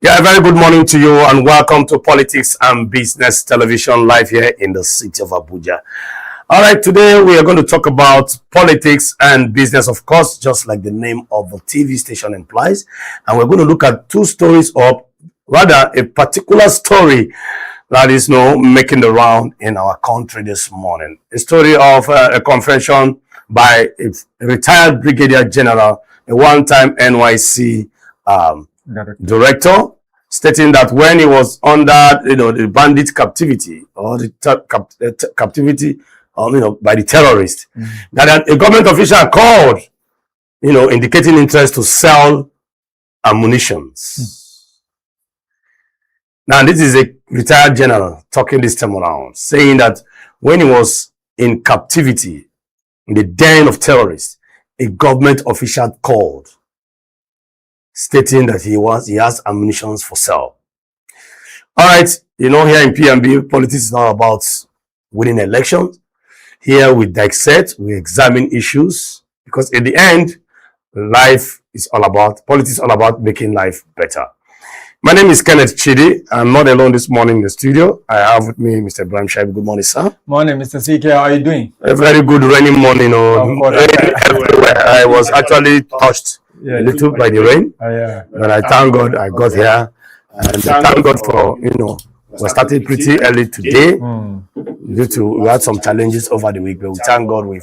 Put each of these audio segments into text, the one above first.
Yeah, very good morning to you and welcome to Politics and Business Television live here in the city of Abuja. All right, today we are going to talk about politics and business, of course, just like the name of the TV station implies. And we're going to look at two stories, or rather a particular story that is making the round in our country this morning. A story of a confession by a retired brigadier general, a one-time NYC director, stating that when he was under the bandit captivity, or the captivity by the terrorists, that a government official called indicating interest to sell ammunitions. Now this is a retired general talking this time around, saying that when he was in captivity in the den of terrorists, a government official called stating that he has ammunitions for sale. All right, here in P&B, politics is not about winning elections. Here we dissect, we examine issues, because in the end, politics is all about making life better. My name is Kenneth Chidi. I'm not alone this morning in the studio. I have with me Mr. Ibrahim Shaib. Good morning, sir. Morning, Mr. CK. How are you doing? A very good rainy morning. Rain everywhere. I was actually touched a little by the rain. But I thank God I got here. And thank God for, we started pretty early today. We had some challenges over the week, but we thank God we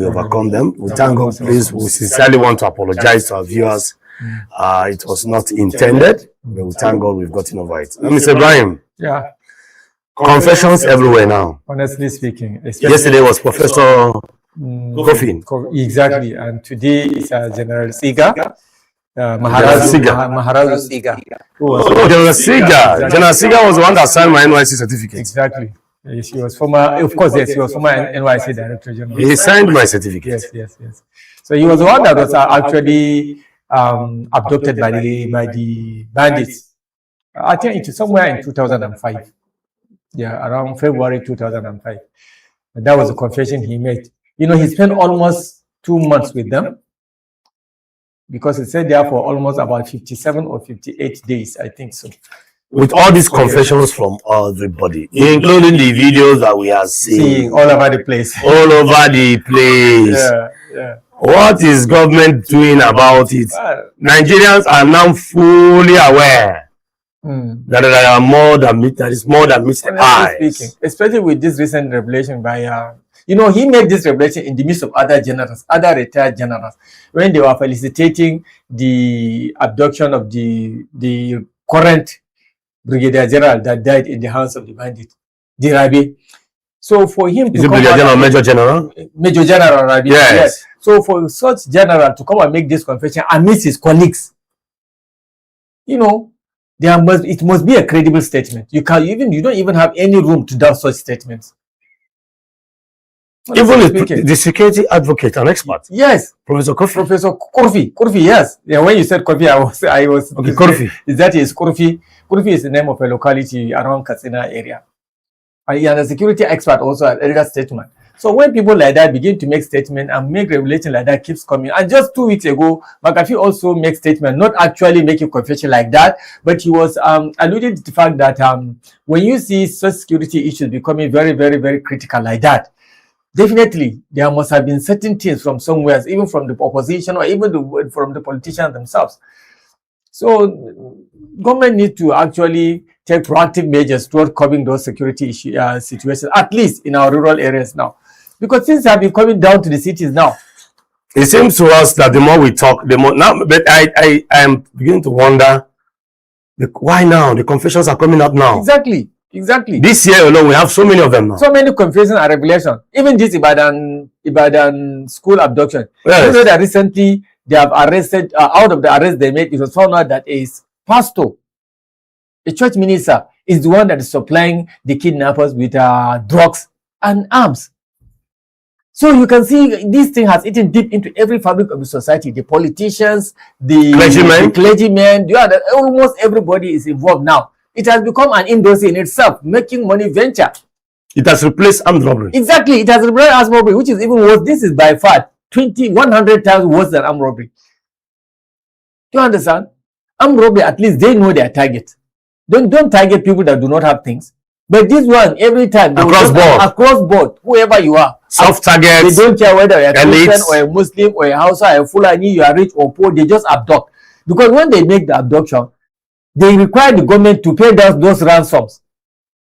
overcome them. We thank God, please. We sincerely want to apologize to our viewers. It was not intended, but we thank God we've gotten over it. Mr. Ibrahim. Yeah. Confessions everywhere now. Honestly speaking. Yesterday was Professor Coffin. Exactly. And today is General Siga. Maharaj Siga. General Siga. General Siga was the one that signed my NYC certificate. Exactly. He was former, of course, yes, he was former NYC Director General. He signed my certificate. Yes. So he was the one that was actually abducted by the bandits. I think it is somewhere in 2005. Yeah, around February 2005. And that was the confession he made. He spent almost 2 months with them, because he stayed there for almost about 57 or 58 days, I think so. With all these confessions from everybody, including the videos that we are seeing all over the place. All over the place. Yeah. What is government doing about it? Nigerians are now fully aware that there is more than meets the eyes. Especially with this recent revelation by he made this revelation in the midst of other retired generals, when they were felicitating the abduction of the current brigadier general that died in the hands of the bandit, the Rabi. So for him to come brigadier general, major general? Major General Rabi. Yes. So for such general to come and make this confession amidst his colleagues, it must be a credible statement. You don't even have any room to doubt such statements. Even the security advocate and expert. Yes. Professor Kofi. Professor Kofi, yes. Yeah, when you said Kofi, I was okay, Kofi. That is Kofi. Kofi is the name of a locality around Katsina area. And the security expert also had earlier statement. So when people like that begin to make statement and make revelation like that keeps coming, and just 2 weeks ago, McAfee also make statement, not actually making confession like that, but he was alluding to the fact that when you see such security issues becoming very, very, very critical like that, definitely there must have been certain things from somewhere, even from the opposition or even from the politicians themselves. So government need to actually take proactive measures toward curbing those security situations, at least in our rural areas now. Because things have been coming down to the cities now. It seems to us that the more we talk, the more now. But I am beginning to wonder why now the confessions are coming up now. Exactly. This year alone, we have so many of them now. So many confessions and revelations. Even this Ibadan school abduction. Yes. You know that recently they have arrested. Out of the arrest they made, it was found out that a pastor, a church minister, is the one that is supplying the kidnappers with drugs and arms. So you can see this thing has eaten deep into every fabric of the society. The politicians, the clergymen, almost everybody is involved now. It has become an industry in itself, making money venture. It has replaced armed robbery. Exactly. It has replaced armed robbery, which is even worse. This is by far 100 times worse than armed robbery. Do you understand? Armed robbery, at least they know their target. Don't target people that do not have things. But this one, every time, across board, whoever you are, soft targets. They don't care whether you're a Christian or a Muslim or a Hausa or a Fulani, you are rich or poor, they just abduct. Because when they make the abduction, they require the government to pay those ransoms.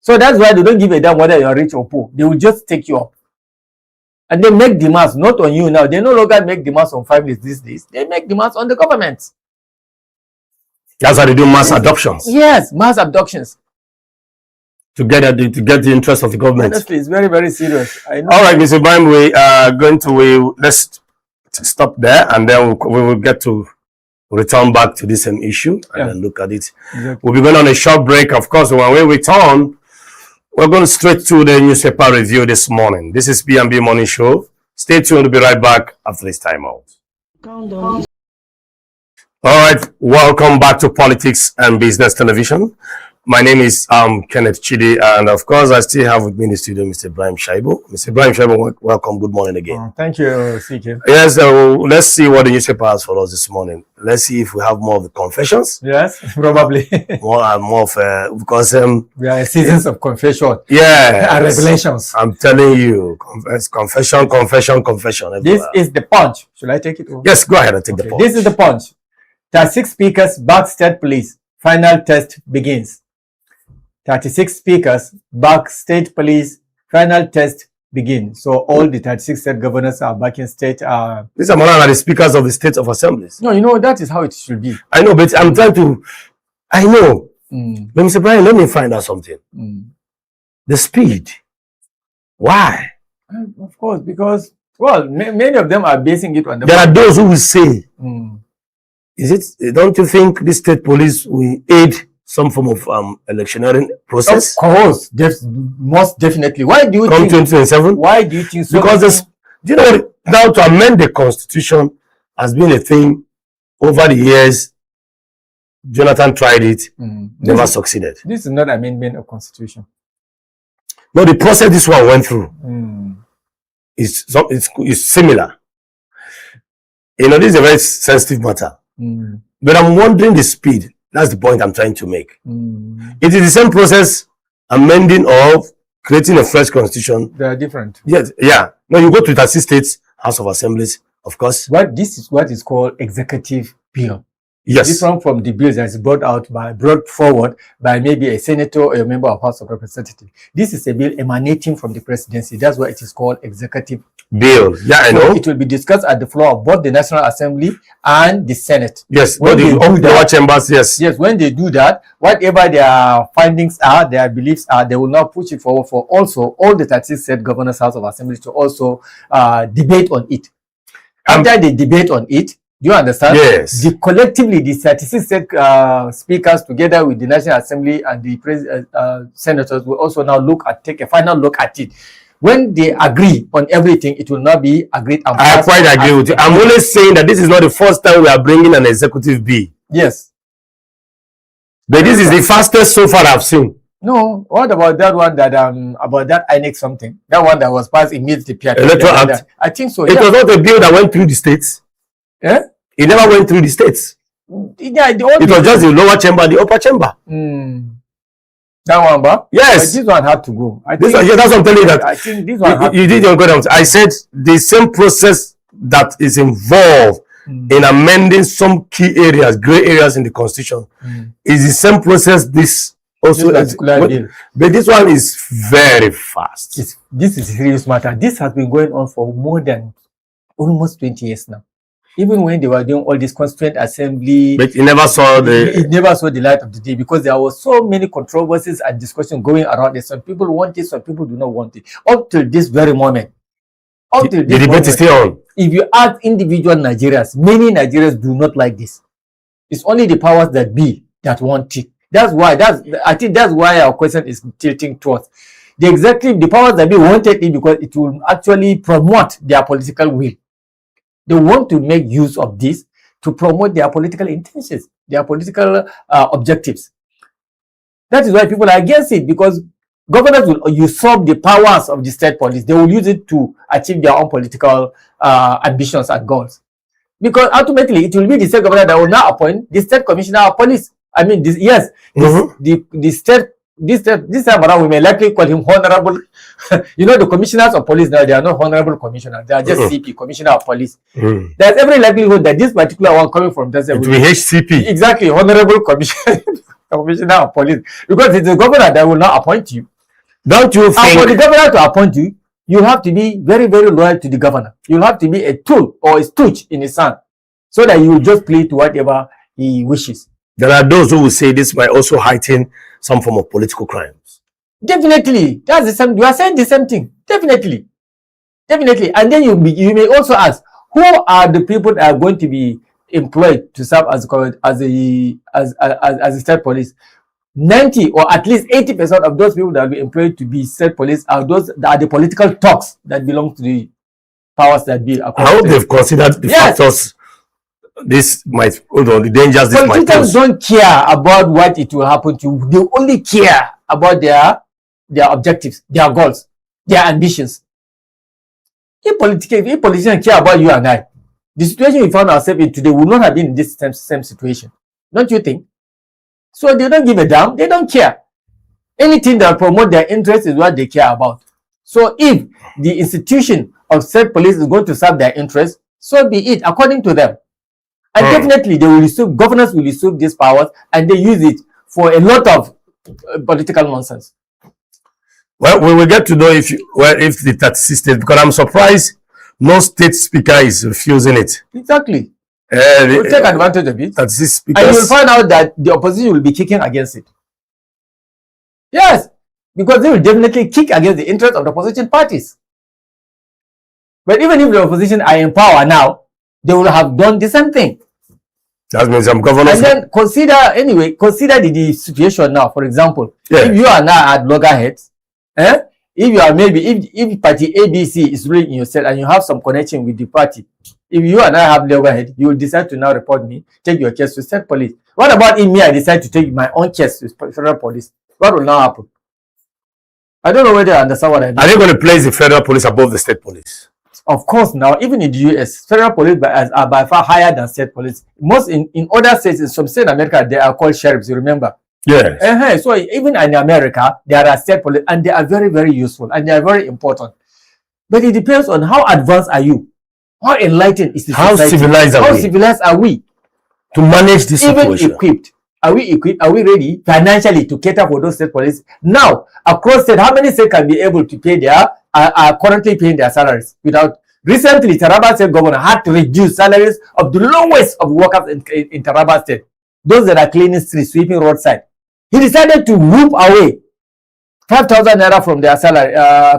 So that's why they don't give a damn whether you're rich or poor. They will just take you up. And they make demands, not on you now. They no longer make demands on families these days. They make demands on the government. That's how they do mass adoptions. Yes, mass abductions. To get the interest of the government. Honestly, it's very, very serious. I know. All right, Mr. Brian, we are going to let's stop there, and then we will get to return back to this same issue and then look at it. Exactly. We'll be going on a short break. Of course, when we return, we're going straight to the newspaper review this morning. This is B&B Morning Show. Stay tuned. We'll be right back after this time out. Countdown. All right, welcome back to Politics and Business Television. My name is Kenneth Chidi, and of course, I still have with me in the studio Mr. Ibrahim Shaibu. Mr. Ibrahim Shaibu, welcome. Good morning again. Thank you, CK. Yes, let's see what the newspaper has for us this morning. Let's see if we have more of the confessions. Yes, probably. more of because we are seasons of confession. Yeah, and revelations. I'm telling you, confession. This is the punch. Should I take it over? Yes, go ahead and take the punch. This is the punch. 36 speakers back state police. Final test begins. 36 speakers back state police. Final test begins. So all the 36 state governors are back in state. These are more than the speakers of the state of assemblies. No, you know, that is how it should be. I know, but I'm trying to. I know. But Mr. Brian, let me find out something. The speed. Why? Of course, because, well, many of them are basing it on the... There are those who will say, don't you think this state police will aid some form of electioneering process? Of course, most definitely. Why do you think 2027? Why do you think so? Because do you know what? Now to amend the constitution has been a thing over the years. Jonathan tried it, never succeeded. This is not amendment of constitution. No, the process this one went through is similar. You know, this is a very sensitive matter. But I'm wondering the speed. That's the point I'm trying to make. It is the same process, amending or creating a fresh constitution. They are different. Yes, yeah. No, you go to 36 states, House of Assemblies, of course. This is what is called executive bill. Yes. Different from the bills that is brought forward by maybe a senator or a member of House of Representatives. This is a bill emanating from the presidency. That's why it is called executive bill. Yeah, I know. It will be discussed at the floor of both the National Assembly and the Senate. Yes, when they do that, chambers, yes. Yes, when they do that, whatever their findings are, their beliefs are, they will now push it forward for also all the 36 state governors, House of Assembly to also debate on it. After they debate on it, do you understand? Yes. Collectively, the 36 state speakers, together with the National Assembly and the senators, will also now take a final look at it. When they agree on everything, it will not be agreed. I quite agree with you. I'm only saying that this is not the first time we are bringing an executive bill. Yes. But this is the fastest so far I've seen. No, what about that one about that INEC something? That one that was passed immediately. Electoral Act. I think so. It was not a bill that went through the states. Yeah? It never went through the states. Yeah, it was just the lower chamber, the upper chamber. That one, but yes, but this one had to go. That's what I'm telling you. That I think this one. You did your good. I said the same process that is involved in amending some key areas, gray areas in the constitution, is the same process. This also, bill. But this one is very fast. This is a serious matter. This has been going on for more than almost 20 years now. Even when they were doing all this constituent assembly, but it never saw the light of the day because there were so many controversies and discussions going around it. Some people want it, some people do not want it. Up till this very moment, the debate is still on. If you ask individual Nigerians, many Nigerians do not like this. It's only the powers that be that want it. I think that's why our question is tilting towards the powers that be wanted it because it will actually promote their political will. They want to make use of this to promote their political intentions, their political objectives. That is why people are against it, because governors will usurp the powers of the state police. They will use it to achieve their own political ambitions and goals. Because ultimately it will be the state governor that will now appoint the state commissioner of police. I mean, this, yes, the state, this time around we may likely call him honorable. You know, the commissioners of police now, they are not honorable commissioners, they are just CP, commissioner of police. There's every likelihood that this particular one coming from that it will be HCP. Exactly, honorable commissioner of police, because it's the governor that will not appoint you. Don't you think? And for the governor to appoint you, you have to be very, very loyal to the governor. You'll have to be a tool or a stooge in his hand, so that you will just play to whatever he wishes. There are those who will say this might also heighten some form of political crimes. Definitely, that's the same. You are saying the same thing. Definitely, definitely. And then you may also ask, who are the people that are going to be employed to serve as the state police? 90 or at least 80% of those people that will be employed to be state police are those that are the political talks that belong to the powers that be. I hope they've considered the factors. This might, the dangers this might pose. Politicians don't care about what it will happen to you. They only care about their objectives, their goals, their ambitions. If politicians care about you and I, the situation we found ourselves in today would not have been in this same situation. Don't you think? So they don't give a damn. They don't care. Anything that will promote their interest is what they care about. So if the institution of state police is going to serve their interest, so be it, according to them. And definitely they will receive, governors will receive these powers and they use it for a lot of political nonsense. Well, we will get to know if the 36 states, because I'm surprised no state speaker is refusing it. Exactly. We'll take advantage of it. 36 speakers. And you will find out that the opposition will be kicking against it. Yes, because they will definitely kick against the interest of the opposition parties. But even if the opposition are in power now, they will have done the same thing. That means some governors. And then consider the situation now. For example, if you are now at loggerheads, if you are maybe if party ABC is ruling in your state and you have some connection with the party, if you and I have loggerhead, you will decide to now report me, take your case to state police. What about if me, I decide to take my own case to federal police? What will now happen? I don't know whether you understand what I mean. Are they going to place the federal police above the state police? Of course, now, even in the US, federal police are by far higher than state police. Most in other states, in some states in America, they are called sheriffs, you remember? Yes. So even in America, there are state police, and they are very, very useful, and they are very important. But it depends on how advanced are you? How enlightened is the society? How civilized are we? To manage this situation. Even equipped. Are we equipped? Are we ready financially to cater for those state police? Now, across state, how many states can be able to pay are currently paying their salaries without? Recently, Taraba State governor had to reduce salaries of the lowest of workers in Taraba State, those that are cleaning streets, sweeping roadside. He decided to whoop away 5,000 naira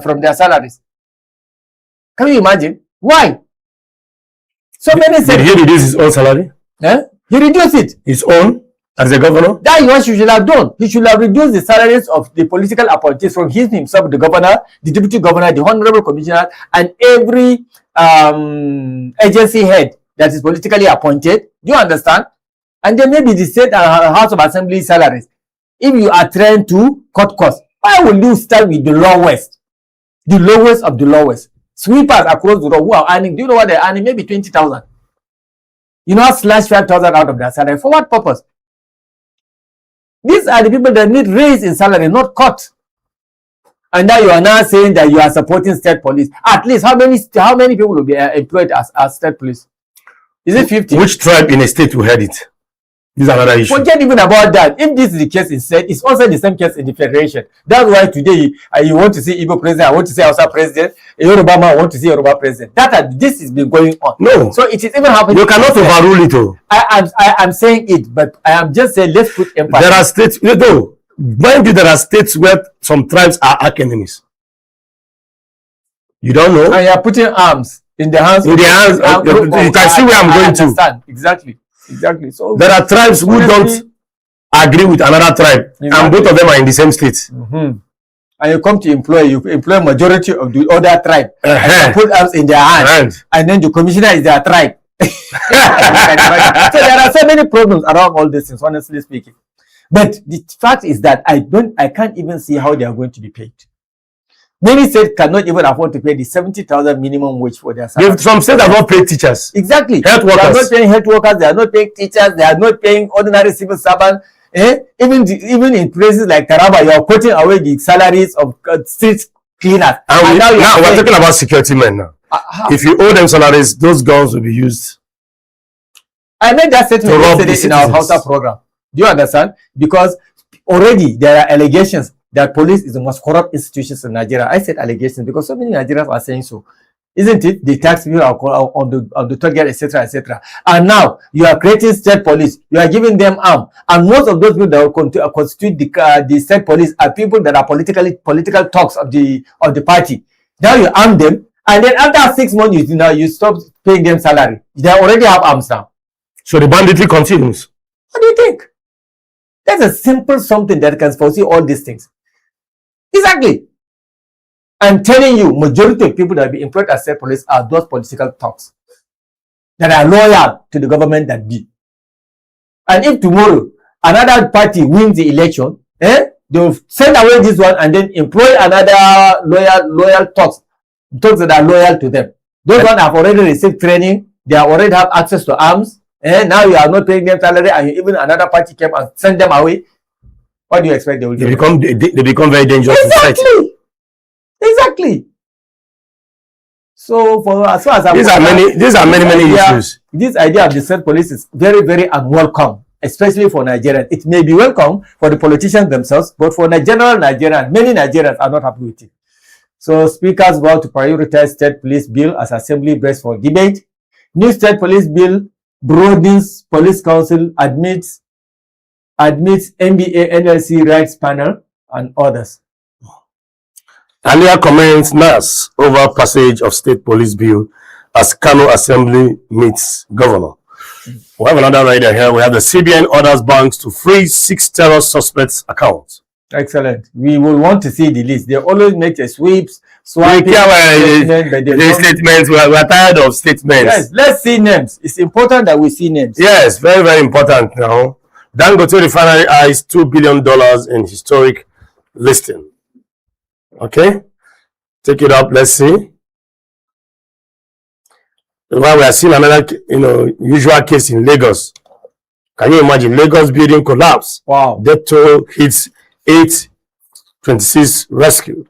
from their salaries. Can you imagine? Why? So many said. Did he reduce his own salary? He reduced it. His own? As a governor? That is what he should have done. He should have reduced the salaries of the political appointees from himself, the governor, the deputy governor, the honorable commissioner, and every agency head that is politically appointed. Do you understand? And then maybe the state House of Assembly salaries. If you are trying to cut costs, why will you start with the lowest? The lowest of the lowest. Sweepers across the road who are earning, do you know what they're earning? Maybe 20,000. You know, slash 5,000 out of their salary. For what purpose? These are the people that need raise in salary, not cut. And now you are now saying that you are supporting state police. At least how many people will be employed as state police? Is it 50? Which tribe in a state will head it? This is another issue. Forget even about that. If this is the case in state, it's also the same case in the federation. That's why today you want to see Igbo president, I want to see Hausa president, Yoruba man want to see Yoruba president. This has been going on. No. So it is even happening. You cannot overrule it. Oh. I am saying it, but I am just saying let's put emphasis. There are states, mind you, there are states where some tribes are arch enemies. You don't know? And you are putting arms in the hands. In the hands. You can see where I'm going to. Exactly. So there are tribes who don't agree with another tribe, and both of them are in the same state. And you come to you employ majority of the other tribe, and you put arms in their hands, and then the commissioner is their tribe. So there are so many problems around all these things, honestly speaking. But the fact is that I can't even see how they are going to be paid. Many states cannot even afford to pay the 70,000 minimum wage for their salaries. Some states have not paid teachers. Exactly. Health They are workers. not paying health workers. They are not paying teachers. They are not paying ordinary civil servants. Even in places like Taraba, you are cutting away the salaries of street cleaners. And now we're talking about security men now. If you owe them salaries, those guns will be used. I made that statement yesterday in our Hausa program. Do you understand? Because already there are allegations that police is the most corrupt institutions in Nigeria. I said allegations because so many Nigerians are saying so. Isn't it? The tax people are on the target, etc., etc. And now you are creating state police. You are giving them arm, and most of those people that will constitute the state police are people that are political talks of the party. Now you arm them, and then after 6 months, you stop paying them salary. They already have arms now. So the banditry continues. What do you think? That's a simple something that can foresee all these things. Exactly. I'm telling you, majority of people that will be employed as state police are those political talks that are loyal to the government that be. And if tomorrow another party wins the election, they will send away this one and then employ another loyal talks that are loyal to them. Those ones have already received training. They already have access to arms. Now you are not paying them salary, and even another party came and sent them away. What do you expect they will do? They become very dangerous. Exactly. Exactly. So for as far as these are many issues. This idea of the state police is very, very unwelcome, especially for Nigerians. It may be welcome for the politicians themselves, but for the general Nigerians, many Nigerians are not happy with it. So speakers vow to prioritize state police bill as assembly breaks for debate. New state police bill broadens police council, admits NBA NLC rights panel and others. Earlier comments NAS over passage of state police bill as Kano Assembly meets governor. We have another rider here. We have the CBN orders banks to freeze 6 terror suspects' accounts. Excellent. We will want to see the list. They always make a sweeps. Statements. We are tired of statements. Yes, let's see names. It's important that we see names. Yes, very, very important now. Dangote Refinery eyes $2 billion in historic listing. Okay, take it up. Let's see. While we are seeing another, usual case in Lagos. Can you imagine Lagos building collapse? Wow. Death toll hits 826 rescued.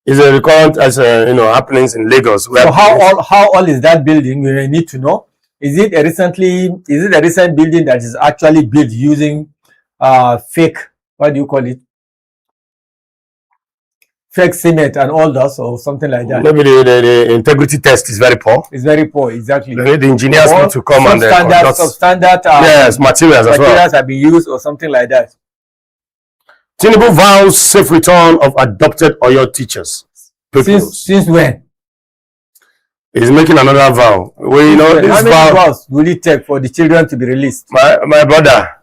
Is a recurrent as happenings in Lagos. So how old is that building? We need to know. Is it a recent building that is actually built using fake? What do you call it? Fake cement and all that, or something like that. Maybe the integrity test is very poor. It's very poor, exactly. The engineers need to come and substandard materials as well. Materials have been used or something like that. Tinubu vows safe return of adopted Oyo teachers. Since when? He's making another vow. How many vows will it take for the children to be released? My brother,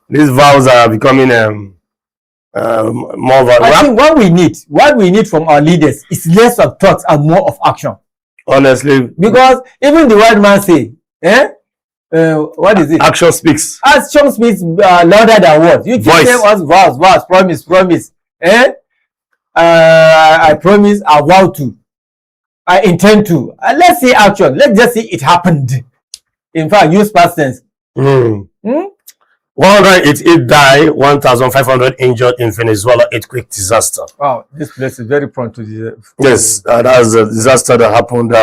these vows are becoming more vows. I think what we need from our leaders is less of thoughts and more of action. Honestly, because even the white man say, what is it? Action speaks. Action speaks louder than words. You keep saying us vows, promise. I promise, I vow to, I intend to. Let's see action. Let's just see it happened. In fact, use past tense. 188 die, 1,500 injured in Venezuela earthquake disaster. Wow, this place is very prone to disaster. Yes, that's a disaster that happened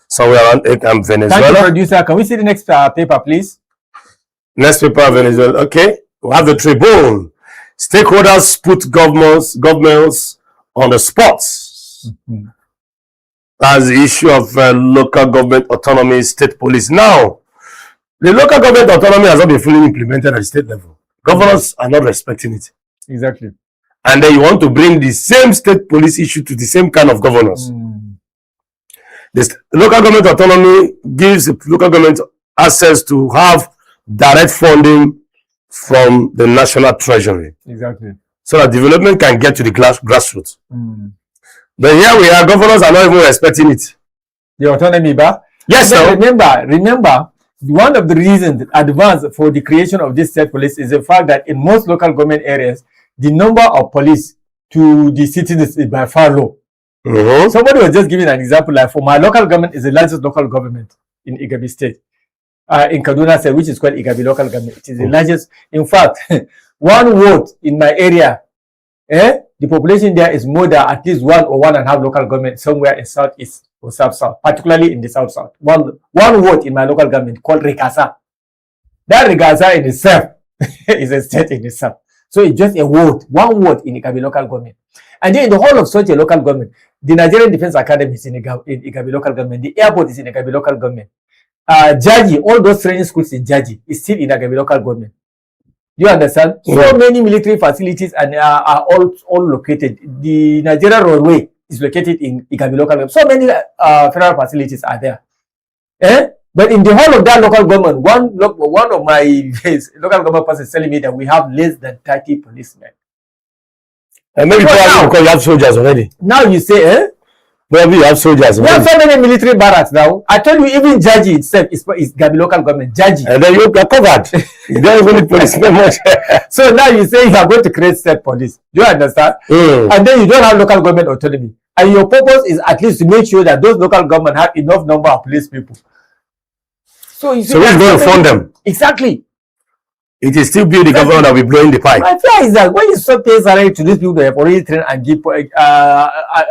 somewhere around Venezuela. Thank you, producer. Can we see the next paper, please? Next paper, Venezuela. Okay, we have the Tribune. Stakeholders put governments on the spot. That's the issue of local government autonomy, state police. Now, the local government autonomy has not been fully implemented at the state level. Governors are not respecting it. Exactly. And then you want to bring the same state police issue to the same kind of governors. The local government autonomy gives the local government access to have direct funding from the national treasury. Exactly. So that development can get to the grassroots. But here we are, governors are not even respecting it. The autonomy, but yes, sir. Remember, one of the reasons advanced for the creation of this state police is the fact that in most local government areas, the number of police to the citizens is by far low. Somebody was just giving an example, like for my local government is the largest local government in Igabi State. In Kaduna State, which is called Igabi local government. It is the largest. In fact, one vote in my area, the population there is more than at least 1 or 1.5 local government somewhere in southeast or south-south, particularly in the south-south. One vote in my local government called Rikasa. That Rikasa in itself is a state in itself. So it's just a vote, one vote in Igabi local government. And then in the whole of such a local government, the Nigerian Defense Academy is in Igabi local government, the airport is in Igabi local government. Jaji, all those training schools in Jaji is still in Igabi local government. Do you understand? So many military facilities and are all located. The Nigerian Railway is located in Igabi local government. So many federal facilities are there. But in the whole of that local government, one of my local government persons telling me that we have less than 30 policemen. And maybe because you have soldiers already. Now you say, Maybe you have soldiers. We have so many military barracks now. I told you, even Jaji itself is Gabi local government. Jaji. And then you are covered. You don't even need policemen much. So now you say you are going to create state police. Do you understand? And then you don't have local government autonomy. And your purpose is at least to make sure that those local government have enough number of police people. So you see, so who's going to fund them? Exactly. It is still be the government that will be blowing the pipe. My fear is that when you stop paying salary to these people that have already trained and give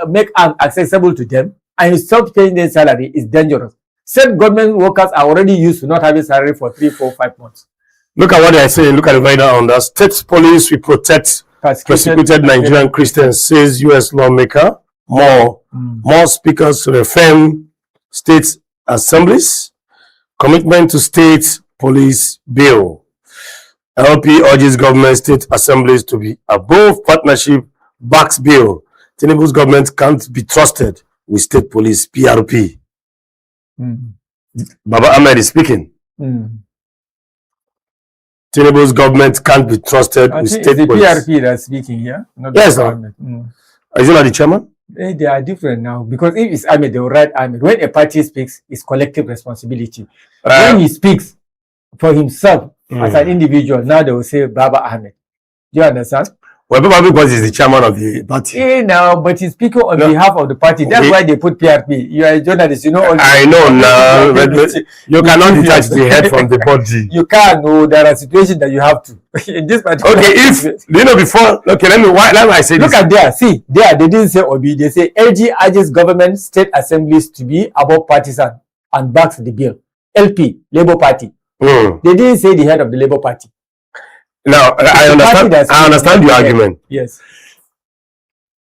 make accessible to them, and you stop paying their salary, it's dangerous. State government workers are already used to not having salary for 3, 4, 5 months. Look at what they are saying. Look at the right now on that. State police will protect persecuted Nigerian Christians, says U.S. lawmaker. More speakers to reform state assemblies. Commitment to state police bill. LP urges government state assemblies to be above partnership backs bill. Tinubu's government can't be trusted with state police, PRP. Baba Ahmed is speaking. Tinubu's government can't be trusted with state police. It's the PRP that's speaking here. Yes, sir. Is he not the chairman? They are different now, because if it's Ahmed, they will write Ahmed. When a party speaks, it's collective responsibility. When he speaks for himself, as an individual, now they will say Baba Ahmed. Do you understand? Well, probably because he's the chairman of the party. Now, but he's speaking on behalf of the party. That's why they put PRP. You are a journalist, you know. I know now. You cannot detach the head from the body. You can't. No, there are situations that you have to. In this particular before. Okay, let me say look this. At there. See, there they didn't say Obi. They say LG urges government state assemblies to be above partisan and backs the bill. LP, Labour Party. They didn't say the head of the Labour Party. Now, I understand your argument. Yes.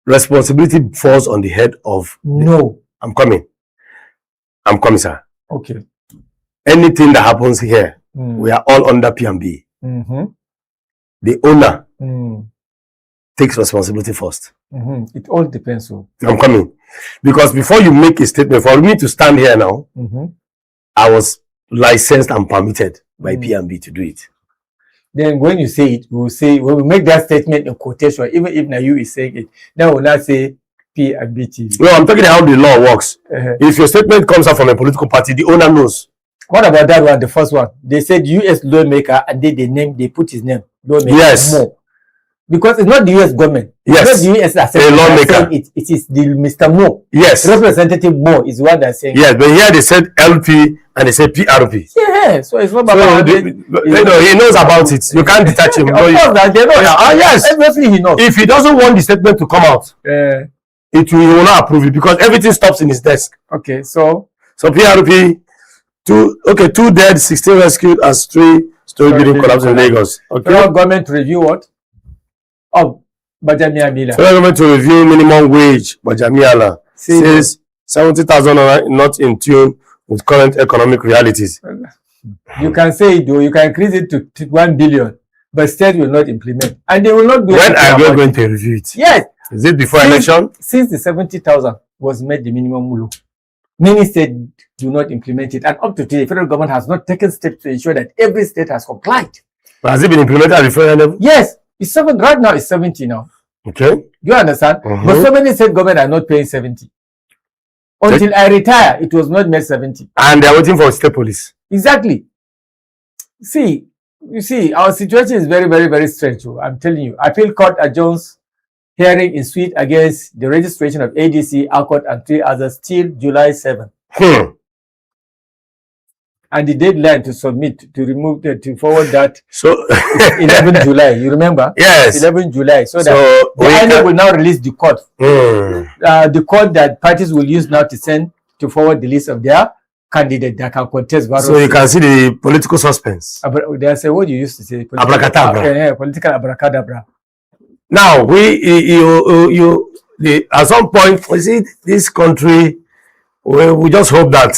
Responsibility falls on the head of... No. I'm coming, sir. Okay. Anything that happens here, we are all under P&B. The owner takes responsibility first. It all depends on... I'm coming. Because before you make a statement, for me to stand here now, I was licensed and permitted by P&B to do it. Then when you say it, we will say, when we make that statement in quotation, even if Nayu is saying it, then we will not say P&B TV. No, I'm talking how the law works. If your statement comes out from a political party, the owner knows. What about that one, the first one? They said US lawmaker, and they put his name. Lawmaker. Yes. More. Because it's not the US government. Yes. It's not the US that's a lawmaker. It is the Mr. Mo. Yes. Representative Mo is what they're saying. Yes, but here they said LP and they said PRP. Yeah, so it's not about he knows about it. You can't detach him. Of course, they know. Yes. Obviously he knows. If he doesn't want the statement to come out, he will not approve it because everything stops in his desk. Okay, so PRP, 2 dead, 16 rescued as 3-story building collapse in Lagos. Okay. Federal government to review what? Oh, Bajamia Mila. Federal government to review minimum wage. Bajamiala says 70,000 not in tune with current economic realities. You can say it, though. You can increase it to 1 billion, but state will not implement, and they will not do. When are we going to review it? Yes. Is it before election? Since the 70,000 was made the minimum law, many states do not implement it, and up to today, the federal government has not taken steps to ensure that every state has complied. But has it been implemented at the federal level? Yes. It's 7 right now. It's 70 now. Okay. Do you understand? But so many state government are not paying 70. Until I retire, it was not made 70. And they are waiting for state police. Exactly. You see, our situation is very, very, very strange. I'm telling you. I feel court adjourns Hearing in suit against the registration of ADC, Accord, and 3 others till July 7. And the deadline to submit, to forward that So 11 July. You remember? Yes. 11 July. So that the INEC will now release the code. The code that parties will use now to send to forward the list of their candidate that can contest. So you can see the political suspense. They say what you used to say. Abracadabra. Yeah, political abracadabra. Now at some point, you see, this country, we just hope that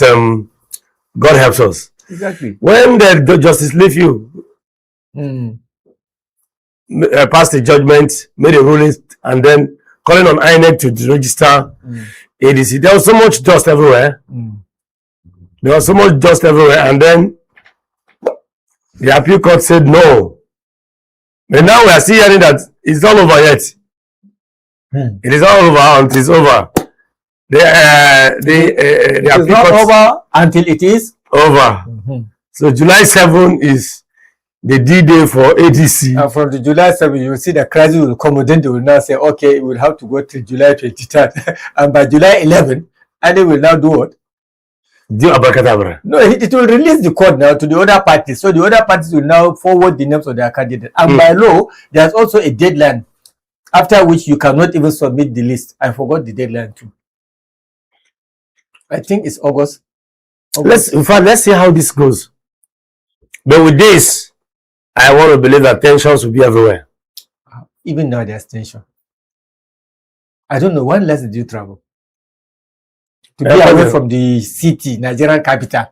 God helps us. Exactly. When the justice leave you, passed the judgment, made a ruling, and then calling on INEC to register ADC, there was so much dust everywhere. There was so much dust everywhere, and then the appeal court said no. But now we are still hearing that it's not over yet. It is all over until it's over. It's not over until it is over. So July 7 is the D-Day for ADC. And from the July 7, you will see the crisis will come, and then they will now say, okay, we'll have to go till July 23rd. And by July 11, and they will now do what? Do abracadabra. No, it will release the code now to the other parties. So the other parties will now forward the names of their candidates. And by law, there's also a deadline after which you cannot even submit the list. I forgot the deadline too. I think it's August. Let's see how this goes. But with this, I want to believe that tensions will be everywhere. Even now, there's tension. I don't know. When last did you travel? To be away from the city, Nigerian capital.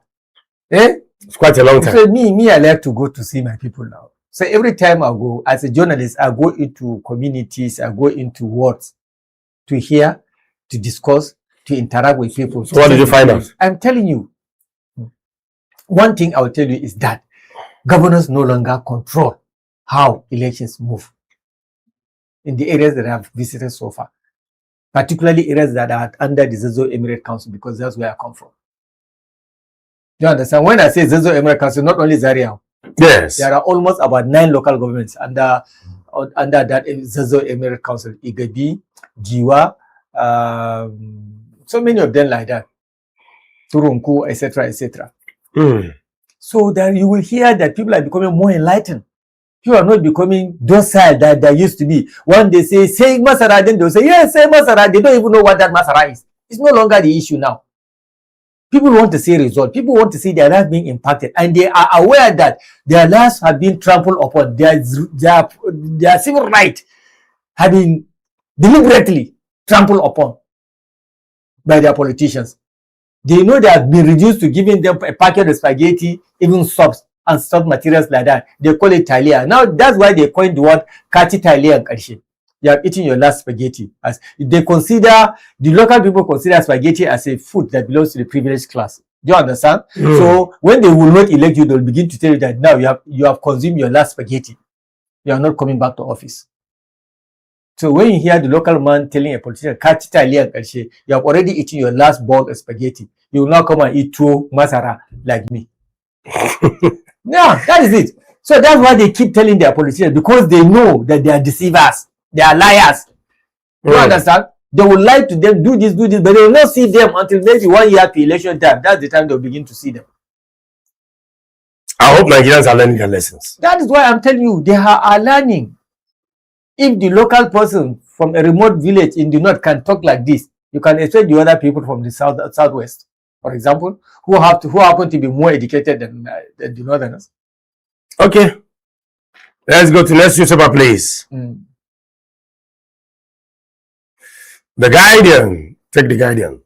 It's quite a long time. So me, I like to go to see my people now. So every time I go, as a journalist, I go into communities, I go into wards to hear, to discuss, to interact with people. So what did you find out? I'm telling you, one thing I will tell you is that governors no longer control how elections move in the areas that I have visited so far, particularly areas that are under the Zazzau Emirate Council, because that's where I come from. Do you understand? When I say Zazzau Emirate Council, not only Zaria. Yes. There are almost about 9 local governments under that Zazzau Emirate Council. Igabi, Giwa, so many of them like that. Turunku, etc., etc. So that you will hear that people are becoming more enlightened. People are not becoming docile that they used to be. When they say Masara, then they'll say, yes, say Masara. They don't even know what that Masara is. It's no longer the issue now. People want to see results. People want to see their lives being impacted. And they are aware that their lives have been trampled upon. Their civil rights have been deliberately trampled upon by their politicians. They know they have been reduced to giving them a packet of spaghetti, even subs and sub materials like that. They call it talia. Now that's why they coined the word kati talia and kashi. You have eaten your last spaghetti. As they consider, the local people consider spaghetti as a food that belongs to the privileged class. Do you understand? So when they will not elect you, they'll begin to tell you that now you have consumed your last spaghetti. You are not coming back to office. So when you hear the local man telling a politician, you have already eaten your last bowl of spaghetti. You will now come and eat 2 masara like me. Yeah, that is it. So that's why they keep telling their politicians, because they know that they are deceivers. They are liars. You understand? They will lie to them, do this, but they will not see them until maybe 1 year to election time. That's the time they'll begin to see them. I hope Nigerians are learning their lessons. That is why I'm telling you, they are learning. If the local person from a remote village in the north can talk like this, you can expect the other people from the southwest, for example, who happen to be more educated than the northerners. Okay, let's go to next newspaper, please. The Guardian. Take the Guardian.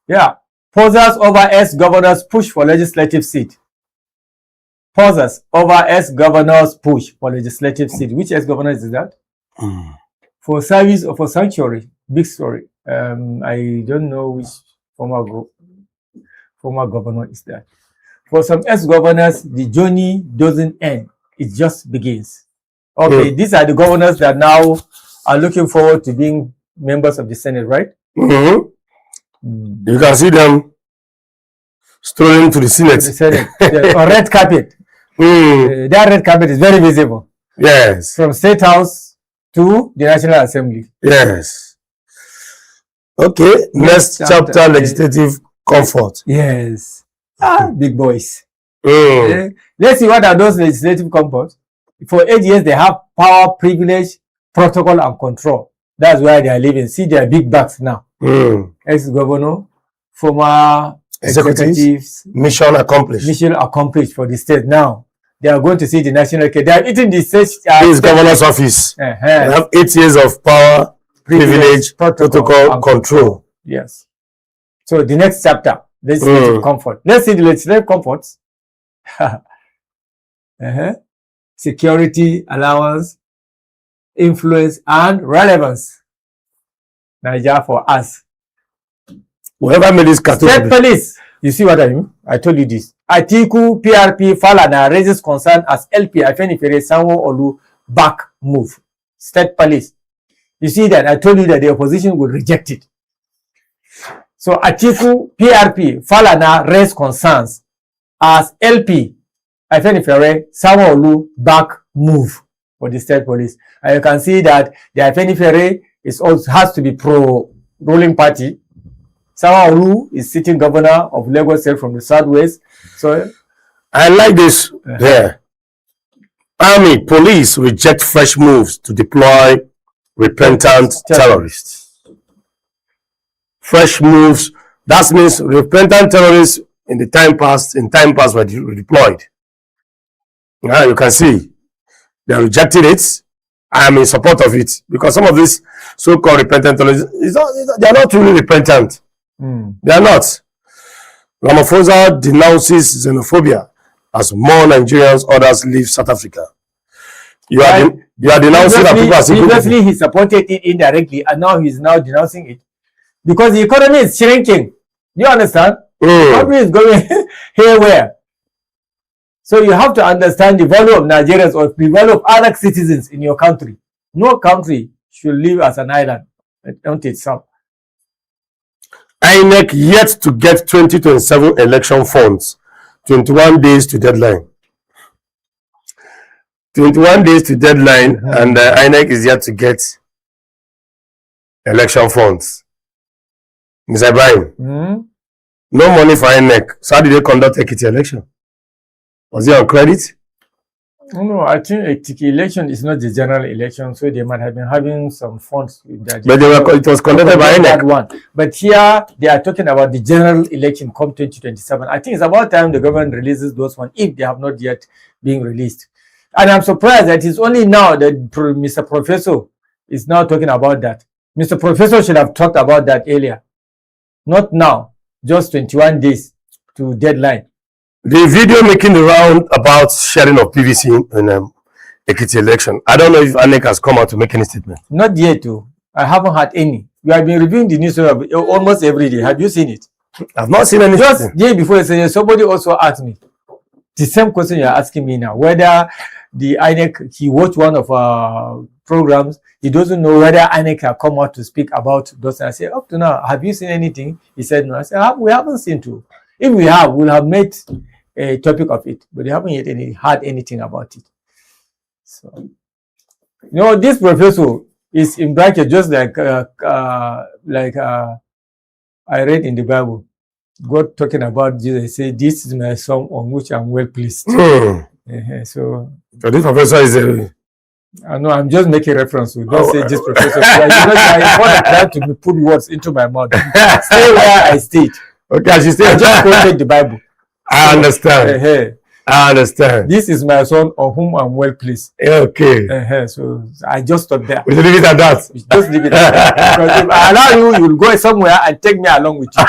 Yeah. Posers over ex-governors push for legislative seat. Posers over ex-governors push for legislative seat. Which ex-governors is that? For service or for sanctuary? Big story. I don't know which former governor is that. For some ex-governors, the journey doesn't end. It just begins. Okay, these are the governors that now are looking forward to being members of the Senate, right? You can see them strolling to the Senate. On red carpet. That red carpet is very visible. Yes. From State House to the National Assembly. Yes. Okay. Next chapter, legislative comfort. Yes. Big boys. Mm. Let's see what are those legislative comforts. For 8 years, they have power, privilege, protocol, and control. That's where they are living. See their big bags now. Ex-governor, former executives. Mission accomplished. Mission accomplished for the state. Now, they are going to see the national care. They are eating the state. This governor's office. They have 8 years of power, privilege, protocol, control. Yes. So the next chapter, legislative comfort. Let's see the legislative comforts. Security, allowance, influence, and relevance. Nigeria for us. Whoever made this cartoon. State police. You see what I mean? I told you this. Atiku, PRP, Falana raises concern as LP Afenifere Sanwo-Olu back move. State police. You see that? I told you that the opposition would reject it. So Atiku, PRP, Falana raised concerns as LP Afenifere Sanwo-Olu back move for the state police. And you can see that the Afenifere is also has to be pro-ruling party. Sanwo-Olu is sitting governor of Lagos State from the southwest. So I like this there. Army, police reject fresh moves to deploy repentant terrorists. Fresh moves. That means repentant terrorists in time past were deployed. Now you can see they are rejecting it. I am in support of it because some of these so-called repentant terrorists, they are not really repentant. They are not. Ramaphosa denounces xenophobia as more Nigerians others leave South Africa. You are denouncing that people are previously he supported it indirectly and now he is now denouncing it because the economy is shrinking. Do you understand? The economy is going haywire. So you have to understand the value of Nigerians or the value of other citizens in your country. No country should live as an island unto itself. INEC yet to get 2027 election funds. 21 days to deadline. 21 days to deadline, and INEC is yet to get election funds. Mr. Ibrahim, no money for INEC. So how did they conduct Ekiti election? Was it on credit? No, I think Ekiti election is not the general election, so they might have been having some funds with that. But it was conducted by INEC. But here they are talking about the general election come 2027. I think it's about time the government releases those ones if they have not yet been released. And I'm surprised that it's only now that Mr. Professor is now talking about that. Mr. Professor should have talked about that earlier. Not now, just 21 days to deadline. The video making the round about sharing of PVC in Ekiti election. I don't know if INEC has come out to make any statement. Not yet, too. I haven't had any. We have been reviewing the news almost every day. Have you seen it? I've not seen anything. Just day before yesterday, somebody also asked me the same question you're asking me now. Whether the INEC, he watched one of our programs, he doesn't know whether INEC have come out to speak about those. And I said, up to now, have you seen anything? He said, no. I said, we haven't seen too. If we have, we'll have made a topic of it, but they haven't yet heard anything about it. So, this professor is in bracket, just like I read in the Bible. God talking about Jesus, say, "This is my son on which I'm well pleased." So this professor is a. I know. I'm just making reference to. Don't say this professor. I want to put words into my mouth. Stay where I stayed. Okay, I should stay. I just quoted the Bible. I understand. I understand. This is my son on whom I'm well pleased. Okay. So I just stopped there. We should leave it at that. Just leave it at that. Because if I allow you, you will go somewhere and take me along with you.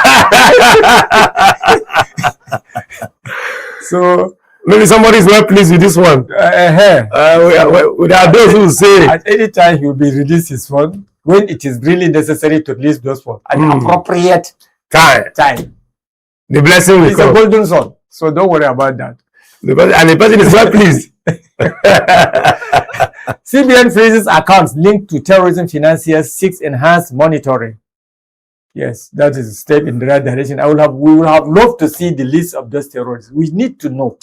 So maybe somebody is well pleased with this one. There are those who say at any time he will be released his phone when it is really necessary to release those phones at the appropriate time. The blessing will come. It's a golden son, so don't worry about that. And the person is well pleased. CBN freezes accounts linked to terrorism financiers, seeks enhanced monitoring. Yes, that is a step in the right direction. We will have loved to see the list of those terrorists. We need to know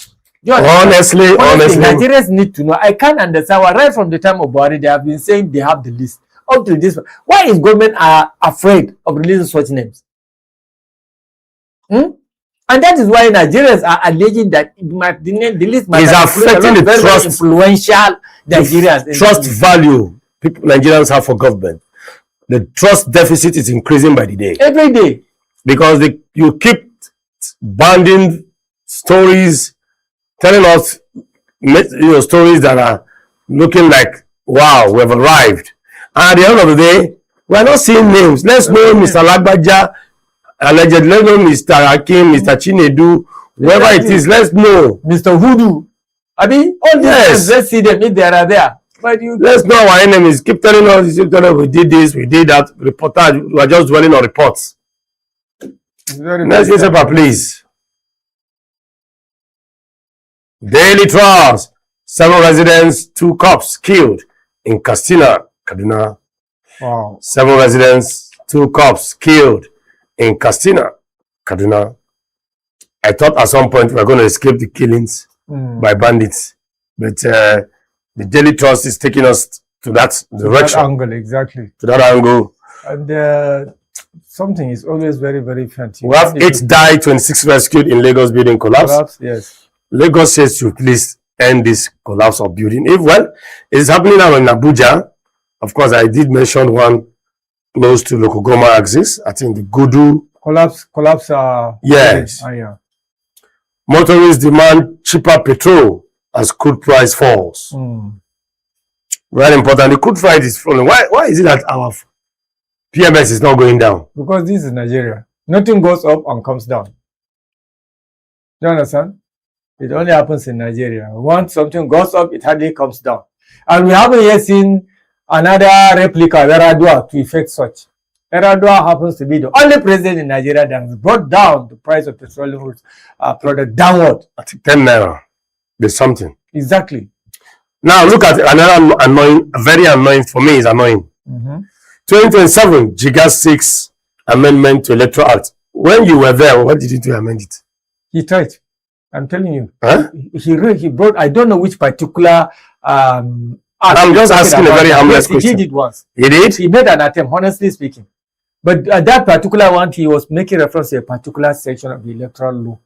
Honestly, Nigerians need to know. I can't understand why right from the time of Buhari they have been saying they have the list up to this. Why is government afraid of releasing such names? And that is why Nigerians are alleging that the list is affecting the very trust, influential Nigerians. Trust value people Nigerians have for government. The trust deficit is increasing by the day. Every day. Because you keep banding stories, telling us stories that are looking like, wow, we've arrived. And at the end of the day, we are not seeing names. Let's know Mr. Lagbaja, allegedly, let's know Mr. Hakim, Mr. Chinedu, whoever it is, let's know. Mr. Hoodoo. I mean, all these names, let's see them if they are there. But let's know our enemies. Keep telling us, we did this, we did that. Reporter, we are just dwelling on reports. Next newspaper, please. Daily Trust. 7 residents, 2 cops killed in Katsina, Kaduna. Wow. 7 residents, 2 cops killed in Katsina, Kaduna. I thought at some point we were going to escape the killings by bandits, but the Daily Trust is taking us to that direction. That angle, exactly. To that angle. And something is always very, very fancy. We have 8 died, 26 rescued in Lagos building collapse. Yes. Lagos says to please end this collapse of building. It's happening now in Abuja. Of course, I did mention one close to Lokogoma axis. I think the Gudu collapse. Yes. Yeah. Motorists demand cheaper petrol as crude price falls. Very important. The crude price is falling. Why is it that our PMS is not going down? Because this is Nigeria. Nothing goes up and comes down. Do you understand? It only happens in Nigeria. Once something goes up, it hardly comes down. And we haven't yet seen another replica of Eradua to effect such. Eradua happens to be the only president in Nigeria that has brought down the price of petroleum product downward. I think 10 naira. There's something. Exactly. Now look at another annoying, very annoying, for me is annoying. 2027, Giga 6 amendment to Electoral Act. When you were there, what did you do to amend it? He tried. I'm telling you. Huh? He brought, I don't know which particular I'm just asking a very harmless question. He did it once. He did? He made an attempt, honestly speaking. But that particular one, he was making reference to a particular section of the electoral law.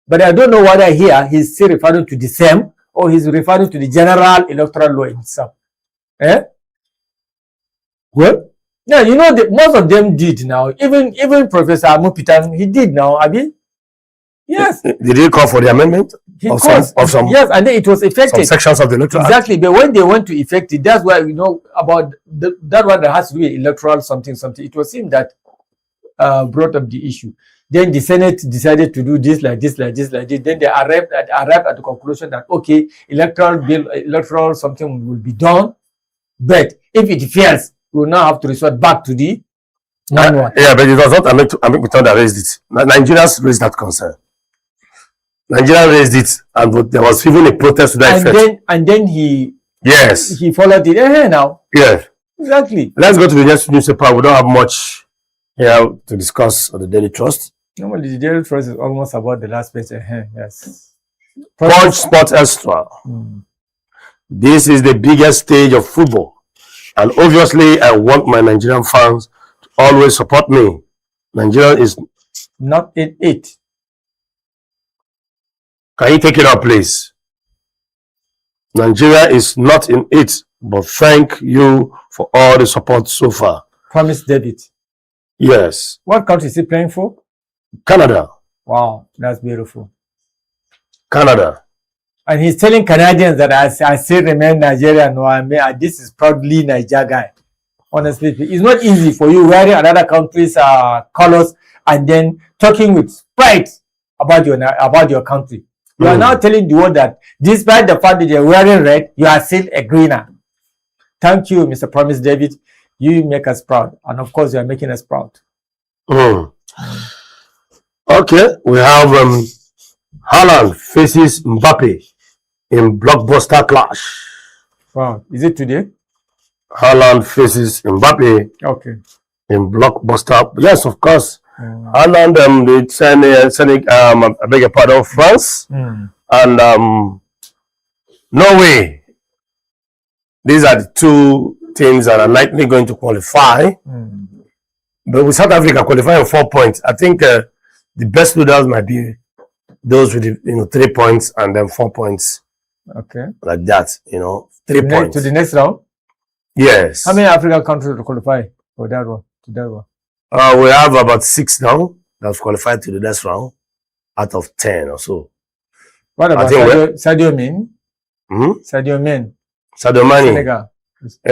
But I don't know whether here he's still referring to the same or he's referring to the general electoral law itself. Well, yeah, you know, most of them did now. Even Professor Amupitan, he did now, Abi. Yes. Did he call for the amendment? Of some, yes, and then it was effected. Some sections of the electoral exactly, act. But when they went to effect it, that's why we know about that one that has to do with electoral something. It was him that brought up the issue. Then the Senate decided to do this like this. Then they arrived at the conclusion that okay, electoral something will be done, but if it fails, we will now have to resort back to the manual. Yeah, but it was not Amepitan that raised it. Nigerians raised that concern. Nigeria raised it, and there was even a protest to that effect. And then he followed it. Now. Yeah. Exactly. Let's go to the next newspaper. We don't have much here to discuss on the Daily Trust. Normally, the Daily Trust is almost about the last page. Yes. Punch Sport Extra. This is the biggest stage of football, and obviously, I want my Nigerian fans to always support me. Nigeria is not in it. Can you take it up, please? Nigeria is not in it, but thank you for all the support so far. Promise David. Yes. What country is he playing for? Canada. Wow, that's beautiful. Canada. And he's telling Canadians that I still remain Nigerian. No, I mean, this is proudly Niger guy. Honestly, it's not easy for you wearing another country's colors and then talking with pride about your country. You are now telling the world that despite the fact that you're wearing red, you are still a greener. Thank you, Mr. Promise David. You make us proud. And of course, you are making us proud. Okay, we have Haaland faces Mbappe in blockbuster clash. Wow, is it today? Haaland faces Mbappe in blockbuster. Yes, of course. Haaland, they sending I beg your pardon, France and Norway. These are the two teams that are likely going to qualify. But with South Africa qualifying 4 points, I think the best losers might be those with 3 points and then 4 points. Okay. Like that, 3 points. To the next round? Yes. How many African countries will qualify for that one? To that one? We have about 6 now that's qualified to the next round out of 10 or so. What about Sadio Mane? Sadio Mane. Sadio Mane. Senegal.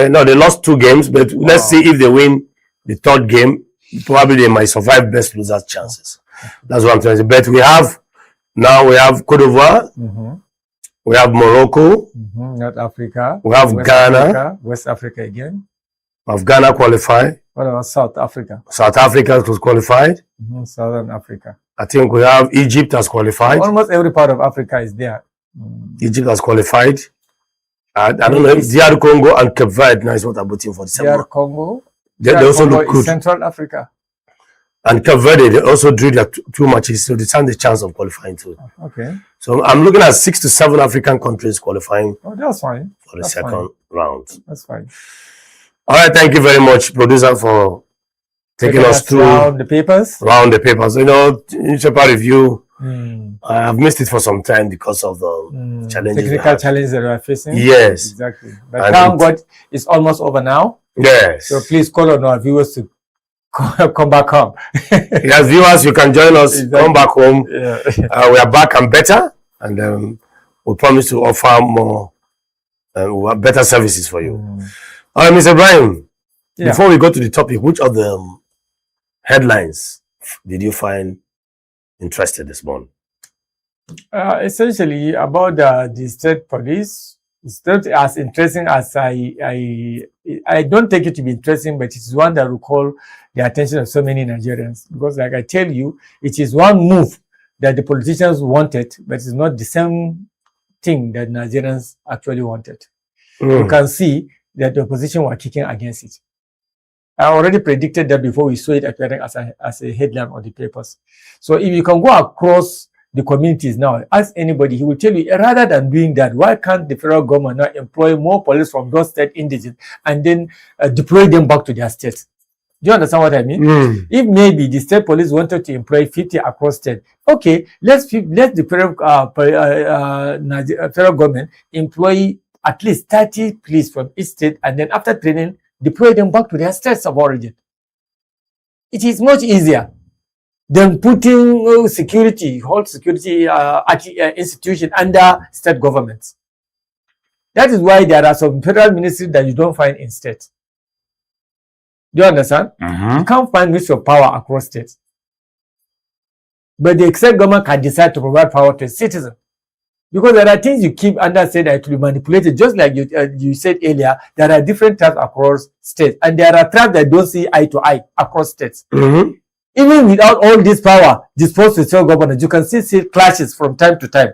No, they lost 2 games, but let's see if they win the 3rd game. Probably they might survive best losers chances. That's what I'm trying to say. But we have Cote d'Ivoire. We have Morocco. North Africa. We have Ghana. West Africa again. We have Ghana qualified. What about South Africa? South Africa was qualified. Southern Africa. I think we have Egypt has qualified. Almost every part of Africa is there. Egypt has qualified. I don't know if DR Congo and Cape Verde now is what I'm voting for. DR Congo. They also look good. Central Africa. And Cape Verde, they also drew their 2 matches, so they stand the chance of qualifying too. Okay. So I'm looking at 6 to 7 African countries qualifying. Oh, that's fine. For the second round. That's fine. All right, thank you very much, producer, for taking us through round the papers. Newspaper review. I've missed it for some time because of the challenges. Technical challenges that we are facing. Yes. Exactly. But thank God it's almost over now. Yes. So please call on our viewers to come back home. Yes, viewers, you can join us. Exactly. Come back home. Yeah. We are back and better, and we promise to offer more better services for you. All right, Mr. Ibrahim, before we go to the topic, which of the headlines did you find interested this morning? Essentially about the state police. It's not as interesting as I don't take it to be interesting, but it's one that will call the attention of so many Nigerians. Because like I tell you, it is one move that the politicians wanted, but it's not the same thing that Nigerians actually wanted. You can see that the opposition were kicking against it. I already predicted that before we saw it appearing as a headline on the papers. So if you can go across the communities now, ask anybody, he will tell you, rather than doing that, why can't the federal government now employ more police from those state indigents and then deploy them back to their states? Do you understand what I mean? If maybe the state police wanted to employ 50 across state, okay, let the federal government employ at least 30 police from each state, and then after training, deploy them back to their states of origin. It is much easier than putting whole security institution under state governments. That is why there are some federal ministries that you don't find in states. Do you understand? You can't find ministry of power across states. But the state government can decide to provide power to a citizen. Because there are things you keep under state that will be manipulated. Just like you said earlier, there are different tribes across states. And there are tribes that don't see eye to eye across states. Even without all this power disposed to state government, you can still see clashes from time to time.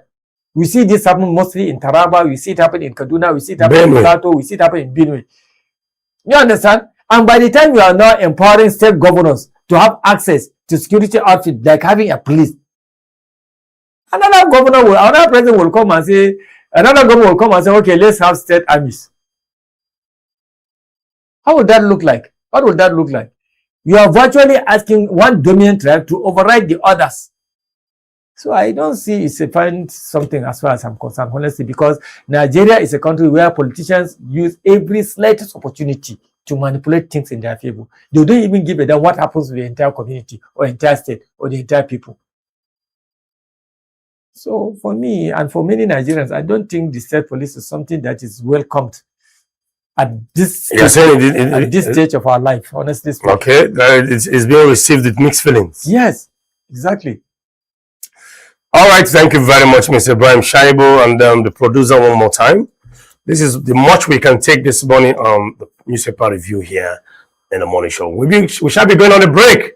We see this happen mostly in Taraba, we see it happen in Kaduna, we see it happen in Plateau, we see it happen in Benue. You understand? And by the time you are now empowering state governors to have access to security outfit, like having a police, another president will come and say, okay, let's have state armies. How would that look like? What would that look like? You are virtually asking one dominant tribe to override the others. So I don't see it's something as far as I'm concerned, honestly, because Nigeria is a country where politicians use every slightest opportunity to manipulate things in their favor. They don't even give a damn what happens to the entire community or entire state or the entire people. So for me and for many Nigerians, I don't think the state police is something that is welcomed at this stage of our life, honestly speaking. Okay, it's being received with mixed feelings. Yes, exactly. All right, thank you very much, Mr. Ibrahim Shaibu, and the producer one more time. This is the much we can take this morning on the newspaper review here in the morning show. We shall be going on a break.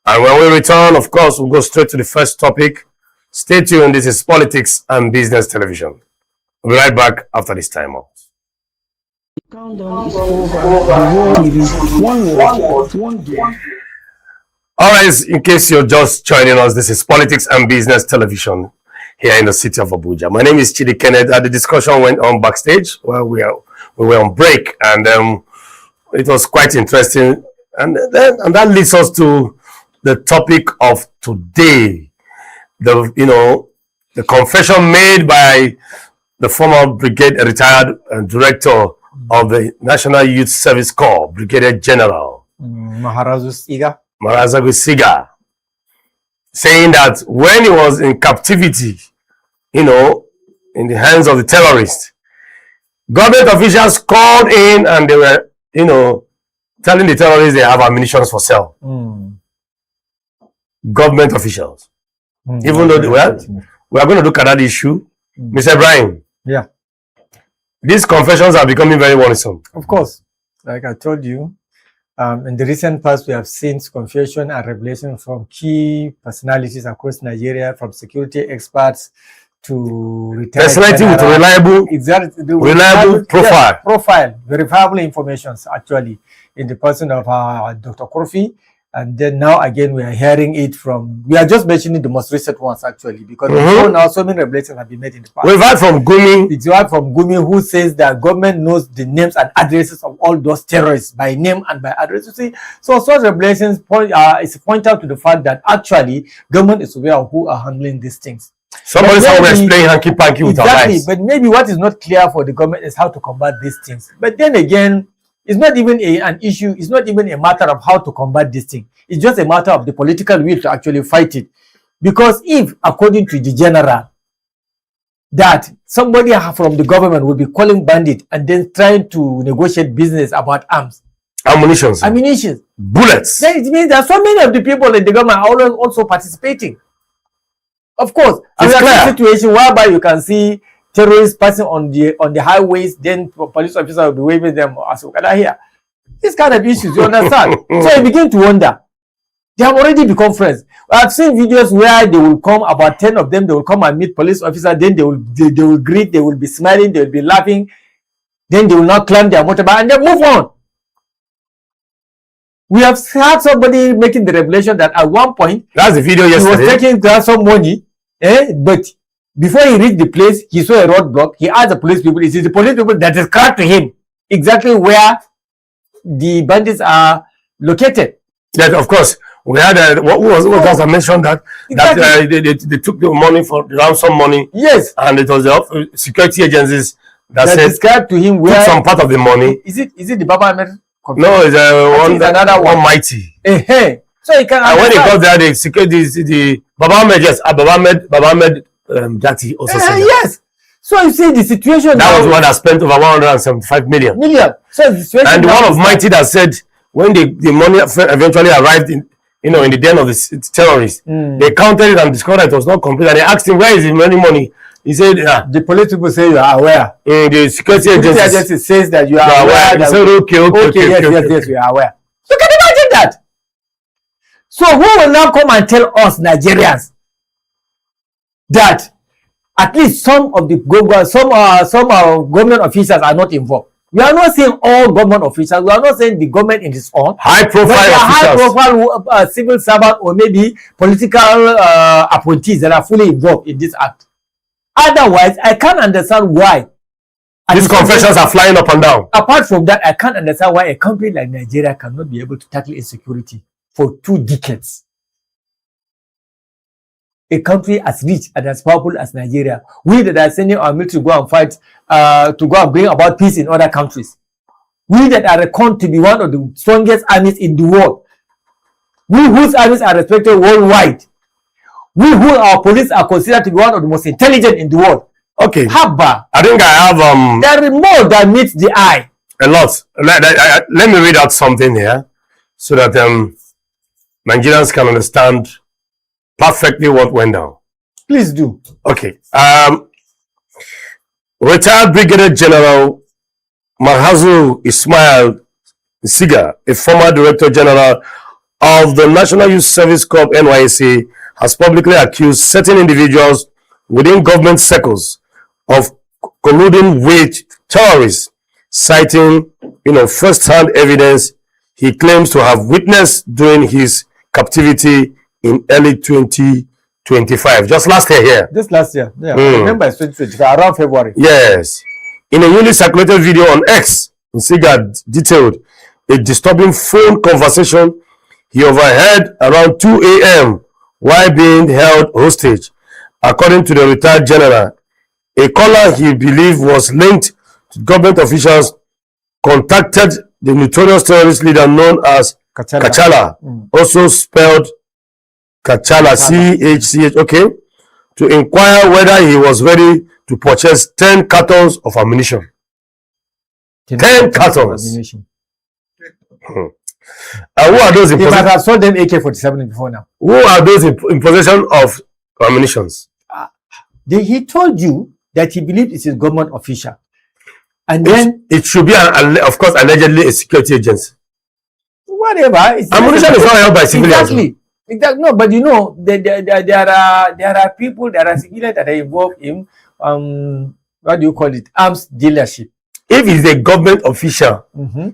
And when we return, of course, we'll go straight to the first topic. Stay tuned. This is Politics and Business Television. We'll be right back after this time out. The countdown is over. The is one day. All right, in case you're just joining us, this is Politics and Business Television here in the city of Abuja. My name is Chidi Kenneth. The discussion went on backstage while we were on break, and it was quite interesting. And that leads us to the topic of today. The confession made by the former brigade retired director of the National Youth Service Corps, Brigadier General Maharazu Siga, saying that when he was in captivity, in the hands of the terrorists, government officials called in and they were, telling the terrorists they have ammunition for sale. Government officials. Even though we are going to look at that issue. Mr. Brian. Yeah. These confessions are becoming very worrisome. Of course. Like I told you, in the recent past, we have seen confession and revelation from key personalities across Nigeria, from security experts to retired personality with reliable profile. Yes, profile, verifiable information actually in the person of Dr. Kurfi. And then now again, we are hearing it from, we are just mentioning the most recent ones actually, because now so many revelations have been made in the past. We've heard from Gumi. It's heard from Gumi, who says that government knows the names and addresses of all those terrorists by name and by address. You see, so such revelations point out to the fact that actually government is aware of who are handling these things. Somebody somewhere is playing hanky-panky with our lives. But maybe what is not clear for the government is how to combat these things. But then again, it's not even an issue. It's not even a matter of how to combat this thing. It's just a matter of the political will to actually fight it. Because if, according to the general, that somebody from the government will be calling bandit and then trying to negotiate business about arms, ammunition, bullets, then it means that so many of the people in the government are also participating. Of course, we have a situation whereby you can see terrorists passing on the highways, then police officers will be waving them as here. These kind of issues, you understand? So you begin to wonder. They have already become friends. I've seen videos where they will come, about 10 of them, they will come and meet police officers, then they will greet, they will be smiling, they will be laughing, then they will not climb their motorbike and then move on. We have had somebody making the revelation that at one point, that's the video yesterday, he was taking some money, but before he reached the place, he saw a roadblock. He asked the police people, it is the police people that described to him exactly where the bandits are located. Yes, of course. We had what was I mentioned that they took the money for ransom money. Yes, and it was the security agencies that said described to him where some part of the money. Is it the Baba Ahmed? No, it's another one mighty. So he can. And when he got there, the security, the Baba Ahmed, yes, Baba Ahmed Jati also said yes. So you see the situation. That was one that spent over 175 million. So the situation. And the one of mighty that said when the money eventually arrived in the den of the terrorists, they counted it and discovered that it was not complete. And they asked him, where is the money? He said, the police people say you are aware. The security agency says that you are aware. He said, okay, yes, we are aware. You can imagine that. So who will now come and tell us Nigerians that at least some of the government officials are not involved? We are not saying all government officials. We are not saying the government in its own. High-profile civil servants or maybe political appointees that are fully involved in this act. Otherwise, I can't understand why. These confessions are flying up and down. Apart from that, I can't understand why a country like Nigeria cannot be able to tackle insecurity for 2 decades. A country as rich and as powerful as Nigeria, we that are sending our military to go and fight, to go and bring about peace in other countries, we that are reckoned to be one of the strongest armies in the world, we whose armies are respected worldwide, we who our police are considered to be one of the most intelligent in the world. Okay, Haba. I think I have there is more that meets the eye. A lot. Let me read out something here so that Nigerians can understand perfectly what went down. Please do. Okay. Retired Brigadier General Mahazu Ismail Siga, a former Director General of the National Youth Service Corps NYSC, has publicly accused certain individuals within government circles of colluding with terrorists, citing first-hand evidence he claims to have witnessed during his captivity in early 2020 2025, just last year here. This last year, yeah. I remember it's 2025, around February. Yes. In a newly circulated video on X, Nsiga detailed a disturbing phone conversation he overheard around 2 a.m. while being held hostage. According to the retired general, a caller he believed was linked to government officials contacted the notorious terrorist leader known as Kachala, also spelled Kachala, C-H-C-H, okay, to inquire whether he was ready to purchase 10 cartons of ammunition. 10 cartons. Ammunition. Who are those in He might possession? have sold them AK-47 before now. Who are those in possession of ammunitions? He told you that he believed it is government official. And then It should be, of course, allegedly a security agency. whatever. Ammunition is not held by civilians. Exactly. No, but you know, there are people, there are civilians that are involved in what do you call it? Arms dealership. If it's a government official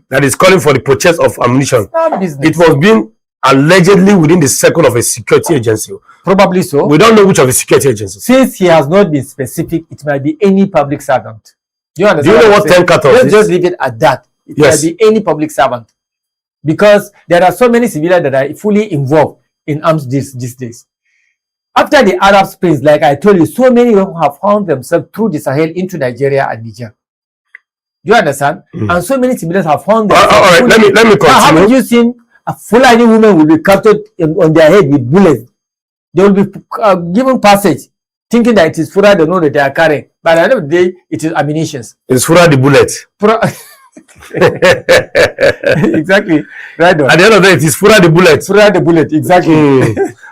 that is calling for the purchase of ammunition, Not business. it was being allegedly within the circle of a security agency. Probably so. We don't know which of the security agencies. Since he has not been specific, it might be any public servant. Do you understand? Do you know what 10 cartons Let's is? just leave it at that. It Yes. might be any public servant. Because there are so many civilians that are fully involved in arms deals these days. After the Arab Springs, like I told you, so many of them have found themselves through the Sahel into Nigeria and Niger. Do you understand? And so many civilians have found themselves. All right, let me Now, haven't continue. you seen a Fulani woman will be captured on their head with bullets? They will be given passage, thinking that it is Fura they know that they are carrying. But at the end of the day, it is ammunition. It's Fura the bullet. Exactly. Right on. At the end of the day, it is Fura the bullet. Fura the bullet, exactly.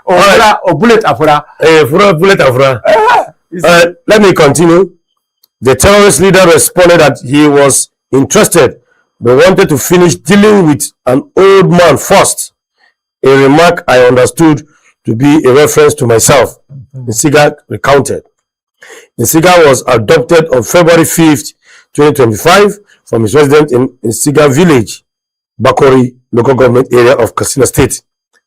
Or, Alright. or bullet afura. Fura bullet and Fura. Let me continue. The terrorist leader responded that he was interested but wanted to finish dealing with an old man first. A remark I understood to be a reference to myself. Nsiga recounted. Nsiga was adopted on February 5th, 2025 from his residence in Nsiga village, Bakori local government area of Katsina State,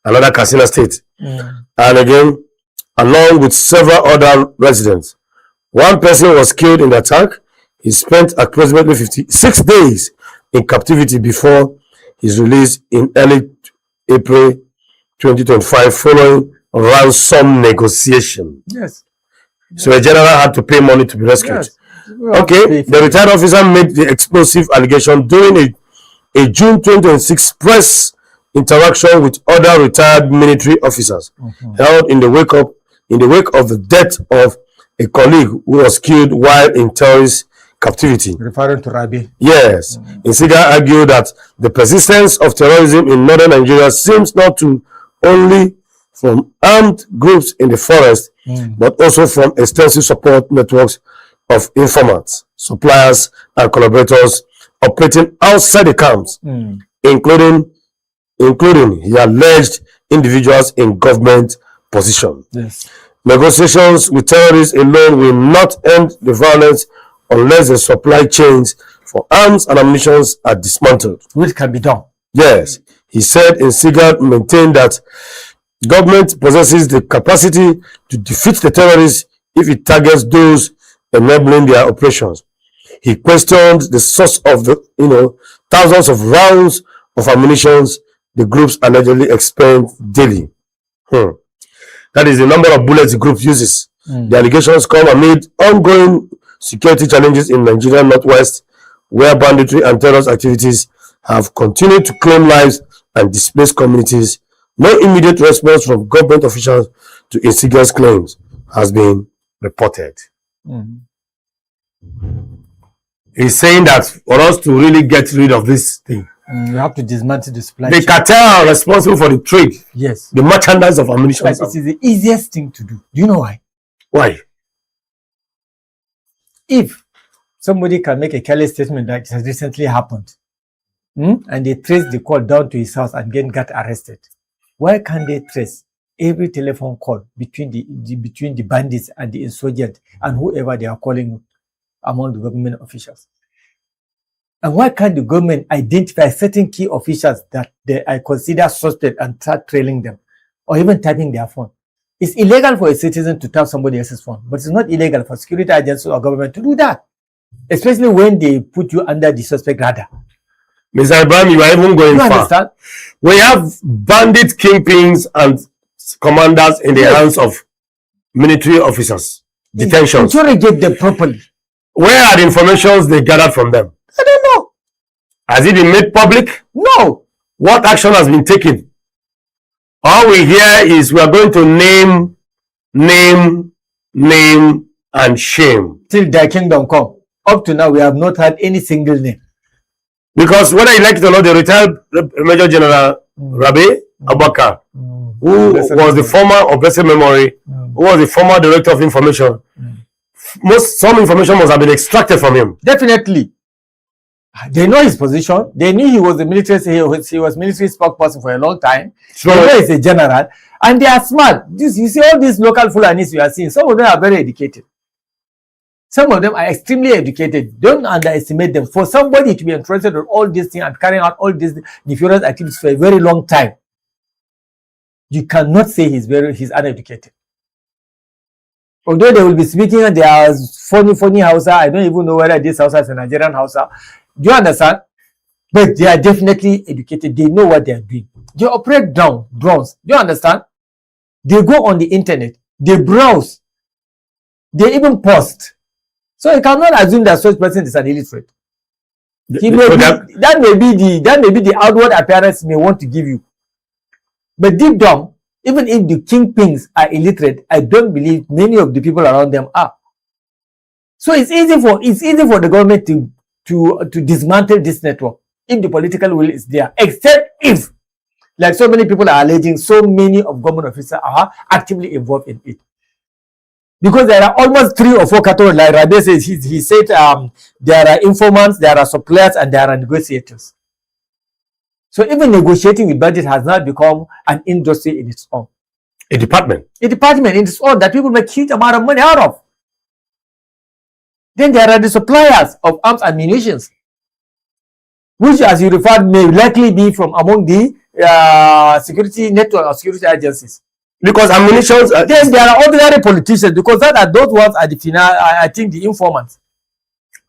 another Katsina State. And again, along with several other residents. One person was killed in the attack. He spent approximately 56 days in captivity before his release in early April 2025 following ransom negotiation. Yes. So the general had to pay money to be rescued. Yes. Okay, the retired officer made the explosive allegation during a June 2026 press interaction with other retired military officers held in the wake of the death of a colleague who was killed while in terrorist captivity. Referring to Rabi. Yes. Nsiga argued that the persistence of terrorism in northern Nigeria seems not to only from armed groups in the forest, but also from extensive support networks of informants, suppliers, and collaborators operating outside the camps, including he alleged individuals in government position. Yes. Negotiations with terrorists alone will not end the violence unless the supply chains for arms and ammunition are dismantled. Which can be done. Yes, he said. Nsiga maintained that government possesses the capacity to defeat the terrorists if it targets those enabling their operations. He questioned the source of the thousands of rounds of ammunition the groups allegedly expend daily. That is the number of bullets the group uses. The allegations come amid ongoing security challenges in Nigeria Northwest, where banditry and terrorist activities have continued to claim lives and displace communities. No immediate response from government officials to Nsiga's claims has been reported. He's saying that for us to really get rid of this thing, You have to dismantle the supply the chain. cartel are responsible for the trade, Yes. the merchandise of ammunition. But it is the easiest thing to do. Do you know why? Why? If somebody can make a careless statement that has recently happened, and they trace the call down to his house and then get arrested, why can't they trace every telephone call between the bandits and the insurgent and whoever they are calling among the government officials? And why can't the government identify certain key officials that I consider suspect and start trailing them or even tapping their phone? It's illegal for a citizen to tap somebody else's phone, but it's not illegal for security agencies or government to do that, especially when they put you under the suspect radar. Mr. Ibrahim, you are even going You far. understand? We have bandit kingpins and commanders in the hands of military officers. Detentions. Interrogate them properly. Where are the informations they gathered from them? I don't know. Has it been made public? No. What action has been taken? All we hear is we are going to name, and shame. Till their kingdom come. Up to now, we have not had any single name. Because whether you like it or not, the retired Major General Rabi Abakar, who was the former of blessed memory, who was the former director of information, some information must have been extracted from him. Definitely. They know his position. They knew he was the military. He was military spokesperson for a long time. So they know he's a general, and they are smart. You see all these local Fulanis you are seeing. Some of them are very educated. Some of them are extremely educated. Don't underestimate them. For somebody to be interested in all these things and carrying out all these nefarious activities for a very long time, you cannot say he's uneducated. Although they will be speaking and they are funny Hausa, I don't even know whether this Hausa is a Nigerian Hausa. Do you understand? But they are definitely educated. They know what they are doing. They operate drones. Do you understand? They go on the internet. They browse. They even post. So you cannot assume that such person is an illiterate. That may be the outward appearance he may want to give you. But deep down, even if the kingpins are illiterate, I don't believe many of the people around them are. So it's easy for the government to dismantle this network if the political will is there, except if, like so many people are alleging, so many of government officers are actively involved in it. Because there are almost 3 or 4 categories, like Rabe says, he said there are informants, there are suppliers, and there are negotiators. So even negotiating with budget has now become an industry in its own. A department. A department in its own that people make huge amount of money out of. Then there are the suppliers of arms and munitions, which, as you referred, may likely be from among the security network or security agencies. Because ammunition. Then there are ordinary politicians, because those ones are the informants.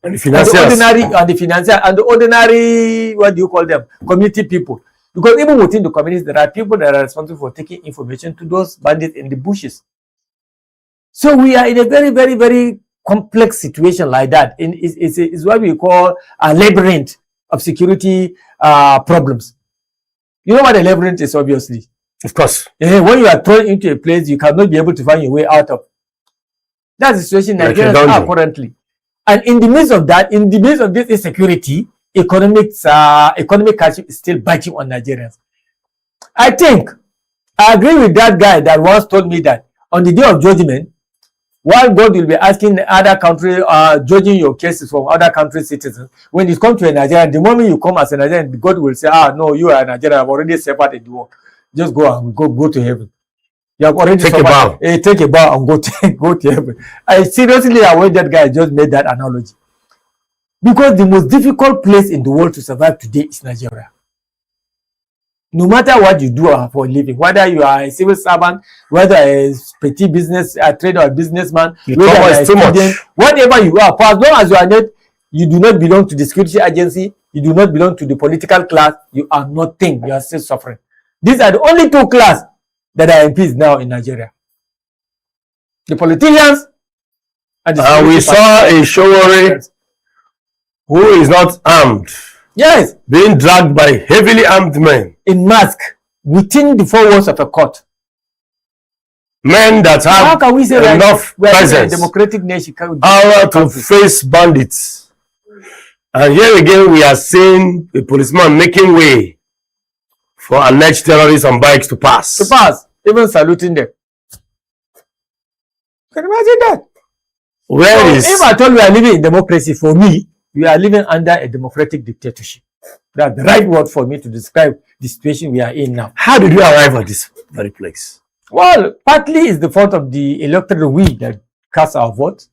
And the financiers. And the ordinary, what do you call them? Community people. Because even within the communities, there are people that are responsible for taking information to those bandits in the bushes. So we are in a very, very, very complex situation like that. It's what we call a labyrinth of security problems. You know what a labyrinth is, obviously. Of course. When you are thrown into a place, you cannot be able to find your way out of. That's the situation Nigerians are currently. And in the midst of that, in the midst of this insecurity, economic hardship is still biting on Nigerians. I agree with that guy that once told me that on the day of judgment, while God will be asking other country, judging your cases from other country citizens, when it comes to a Nigerian, the moment you come as a Nigerian, God will say, no, you are a Nigerian, I've already suffered in the war. Just go and go to heaven. You have already take a bow. Take a bow and go to heaven. I seriously when that guy just made that analogy. Because the most difficult place in the world to survive today is Nigeria. No matter what you do for a living, whether you are a civil servant, whether a petty business, a trader or businessman, whether you are a student, whatever you are, for as long as you are not, you do not belong to the security agency, you do not belong to the political class, you are nothing, you are still suffering. These are the only 2 classes that are in peace now in Nigeria. The politicians and the we saw a Showore who is not armed. Yes. Being dragged by heavily armed men. In mask, within the 4 walls of a court. Men that have how can we say enough presence, a democratic nation, to face bandits. And here again, we are seeing a policeman making way for alleged terrorists on bikes to pass. Even saluting them. Can you imagine that? If I told you we are living in democracy, for me, we are living under a democratic dictatorship. That's the right word for me to describe the situation we are in now. How did you arrive at this very place? Well, partly it's the fault of the electoral we that cast our vote.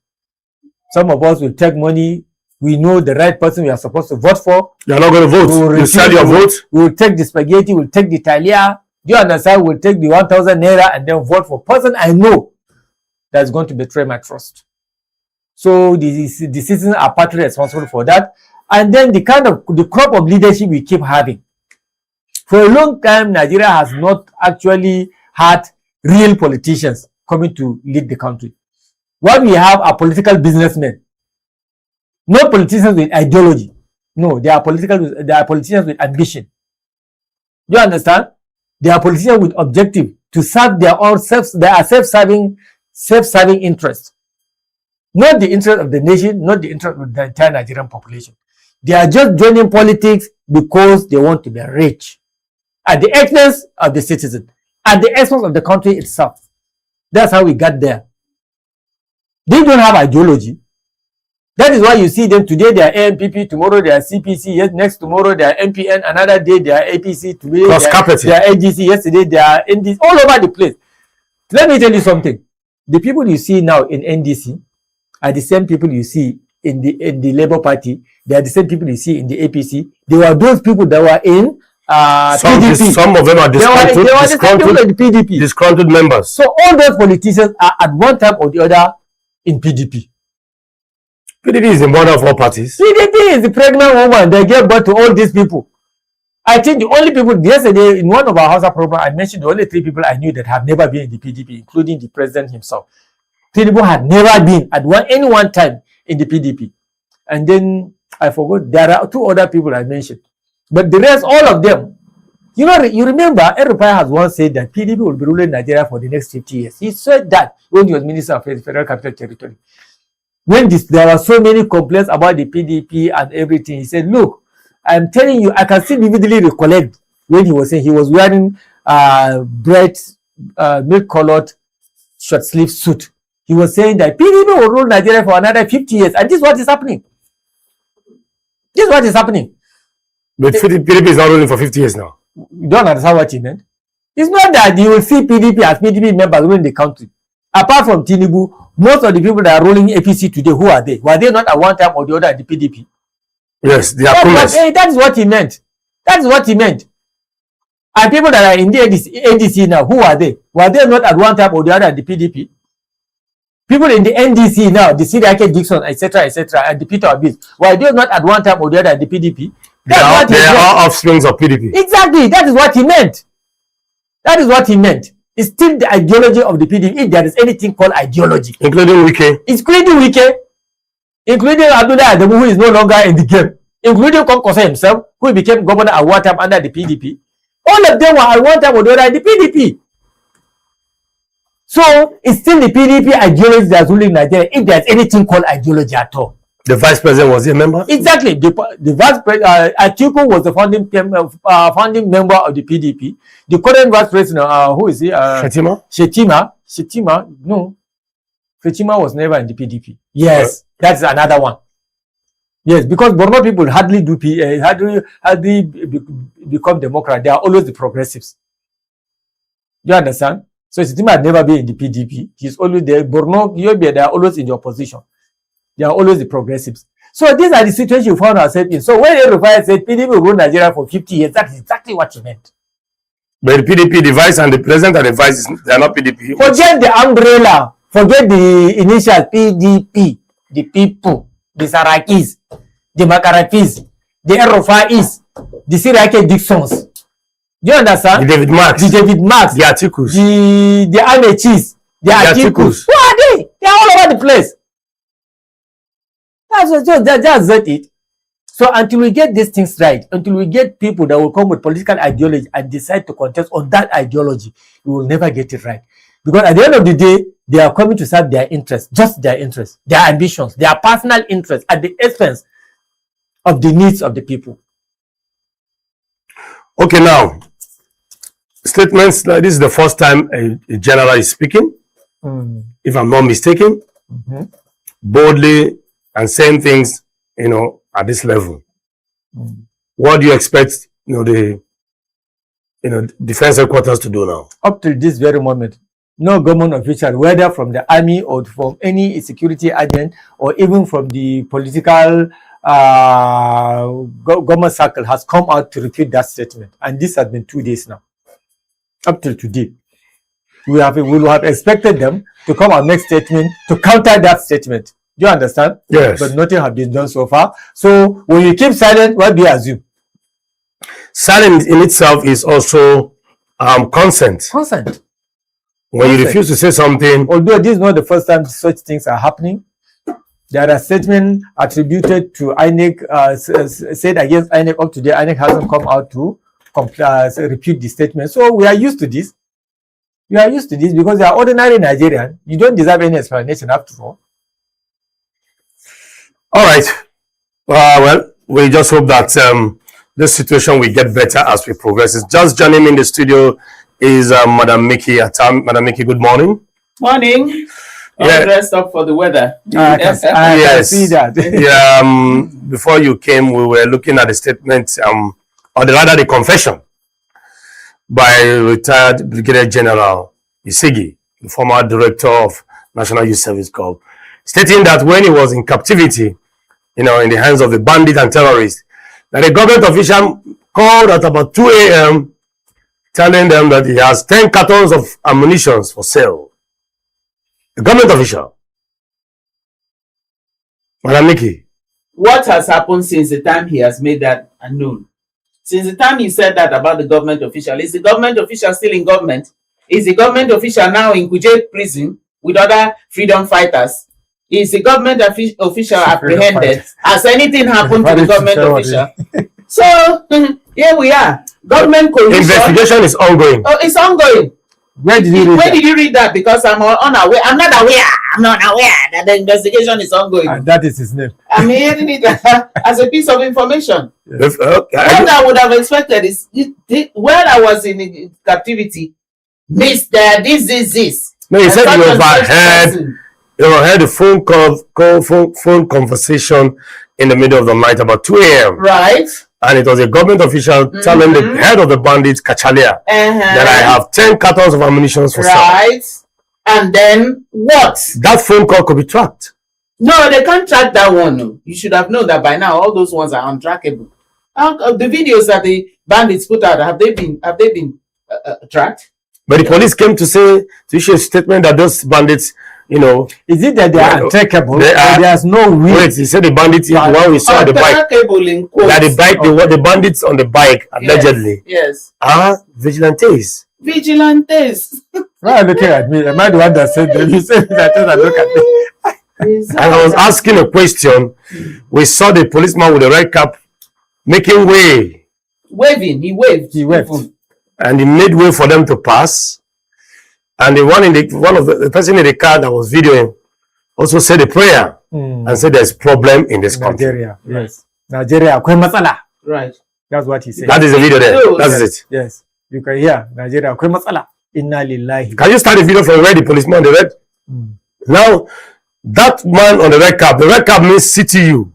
Some of us will take money. We know the right person we are supposed to vote for. You are not going to vote. You sell your vote. We will take the spaghetti, we will take the talia, Do you understand? Will take the 1,000 naira and then vote for person I know that's going to betray my trust. So the citizens are partly responsible for that. And then the crop of leadership we keep having. For a long time, Nigeria has not actually had real politicians coming to lead the country. What we have are political businessmen. Not politicians with ideology. No, they are politicians with ambition. Do you understand? They are politicians with objective to serve their own self-serving interests. Not the interest of the nation, not the interest of the entire Nigerian population. They are just joining politics because they want to be rich at the expense of the citizen, at the expense of the country itself. That's how we got there. They don't have ideology. That is why you see them today they are ANPP, tomorrow they are CPC, yes, next tomorrow they are MPN, another day they are APC, today they are AGC, yesterday they are NDC, all over the place. Let me tell you something. The people you see now in NDC are the same people you see in the Labour Party. They are the same people you see in the APC. They were those people that were in PDP. Some of them are disgruntled members. So all those politicians are at one time or the other in PDP. PDP is the mother of all parties. PDP is the pregnant woman that gave birth to all these people. I think the only people, yesterday in one of our Hausa programs, I mentioned the only 3 people I knew that have never been in the PDP, including the president himself. 3 people had never been at any one time in the PDP. And then I forgot, there are 2 other people I mentioned. But the rest, all of them, you know, you remember, Erufai has once said that PDP will be ruling Nigeria for the next 50 years. He said that when he was Minister of Federal Capital Territory. When there were so many complaints about the PDP and everything, he said, look, I'm telling you, I can still vividly recollect when he was saying he was wearing milk-colored short-sleeve suit. He was saying that PDP will rule Nigeria for another 50 years. And this is what is happening. This is what is happening. But PDP is not ruling for 50 years now. You don't understand what he meant? It's not that you will see PDP as PDP members ruling the country. Apart from Tinubu, most of the people that are ruling APC today, who are they? Were they not at one time or the other at the PDP? Yes, they are coolers. That's what he meant. That's what he meant. And people that are in the NDC now, who are they? Were they not at one time or the other at the PDP? People in the NDC now, the Siriake Dixon, etc., and the Peter Obis, were they not at one time or the other at the PDP? They are all offsprings of PDP. Exactly. That is what he meant. That is what he meant. It's still the ideology of the PDP. If there is anything called ideology, including Wike, including Abdullah Adamu, who is no longer in the game, including Konkosa himself, who became governor at one time under the PDP. All of them were at one time or the other at the PDP. So it's still the PDP ideology that's ruling Nigeria. If there's anything called ideology at all. The vice president was a member. Exactly. The vice president Atiku was the founding member of the PDP. The current vice president, who is he? Shetima. No, Shetima was never in the PDP. Yes, that's another one. Yes, because Borno people hardly become Democrat. They are always the progressives. You understand? So Shetima had never been in the PDP. He's always there. Borno, they are always in the opposition. They are always the progressives. So these are the situations you found ourselves in. So when Erufai said PDP will rule Nigeria for 50 years, that's exactly what he meant. But the PDP, the vice and the president and the vice, they are not PDP. Forget the umbrella. Forget the initial PDP. The people, the Sarakis, the Makarakis, the Erufais, the Siriake Dixons. Do you understand? The David Marks. The Atikus. The Amechis. The Atikus. Who are they? They are all over the place. That's it. So until we get these things right, until we get people that will come with political ideology and decide to contest on that ideology, we will never get it right. Because at the end of the day, they are coming to serve their interests, just their interests, their ambitions, their personal interests at the expense of the needs of the people. Okay, now, statements, this is the first time a general is speaking, if I'm not mistaken, boldly and saying things, at this level. What do you expect, the defense headquarters to do now? Up to this very moment, no government official, whether from the army or from any security agent or even from the political government circle, has come out to repeat that statement. And this has been 2 days now. up till today. We will have expected them to come and make statement to counter that statement. Do you understand? Yes. But nothing has been done so far. So when you keep silent, what do you assume? Silence in itself is also consent. Consent. When you refuse to say something, Although this is not the first time such things are happening, there are statements attributed to INEC, said against INEC up to date. INEC hasn't come out to repeat the statement. So we are used to this. We are used to this because they are ordinary Nigerian. You don't deserve any explanation after all. all right. Well, we just hope that this situation will get better as we progress. It's just joining me in the studio is Madam Mickey Atam. Madam Mickey, good morning. Morning. Yeah. All dressed up for the weather. I can see that. Yeah. Before you came, we were looking at the statement, or rather the confession by retired Brigadier General Isigi, the former director of National Youth Service Corps, stating that when he was in captivity, in the hands of the bandit and terrorists, that a government official called at about 2 a.m. telling them that he has 10 cartons of ammunition for sale. A government official. Madam Nikki. What has happened since the time he has made that known? Since the time he said that about the government official, is the government official still in government? Is the government official now in Kuje prison with other freedom fighters? Is the government official apprehended? Has anything happened to the government official? So here we are. Government collusion. Investigation is ongoing. Oh, it's ongoing. Where did you read that? Because I'm unaware. I'm not aware that the investigation is ongoing. And that is his name. I'm hearing it as a piece of information. Yes. What I would have expected is when I was in captivity, Mr. This. No, you said you overheard a phone conversation in the middle of the night about 2 a.m. Right. And it was a government official telling the head of the bandits, Kachalia, that I have 10 cartons of ammunition for sale. Right. And then what? That phone call could be tracked. No, they can't track that one. No. You should have known that by now. All those ones are untrackable. The videos that the bandits put out, have they been tracked? But the police came to issue a statement that those bandits, is it that they are untrackable? There's no way. Wait, he said the bandits, the one we saw on the bike, that the bandits on the bike, allegedly, yes, are vigilantes. Vigilantes. Why are you looking at me? Am I the one that said that? You said that I look at me. And I was asking a question. We saw the policeman with the red cap making way. Waving. He waved. And he made way for them to pass. And the person in the car that was videoing also said a prayer and said there's problem in this country. Nigeria, yes. Nigeria, right. That's what he said. That is the video there. That's it. Yes. You can hear Nigeria, Inna lillahi. Can you start the video from where the policeman on the red? Now, that man on the red cap means CTU.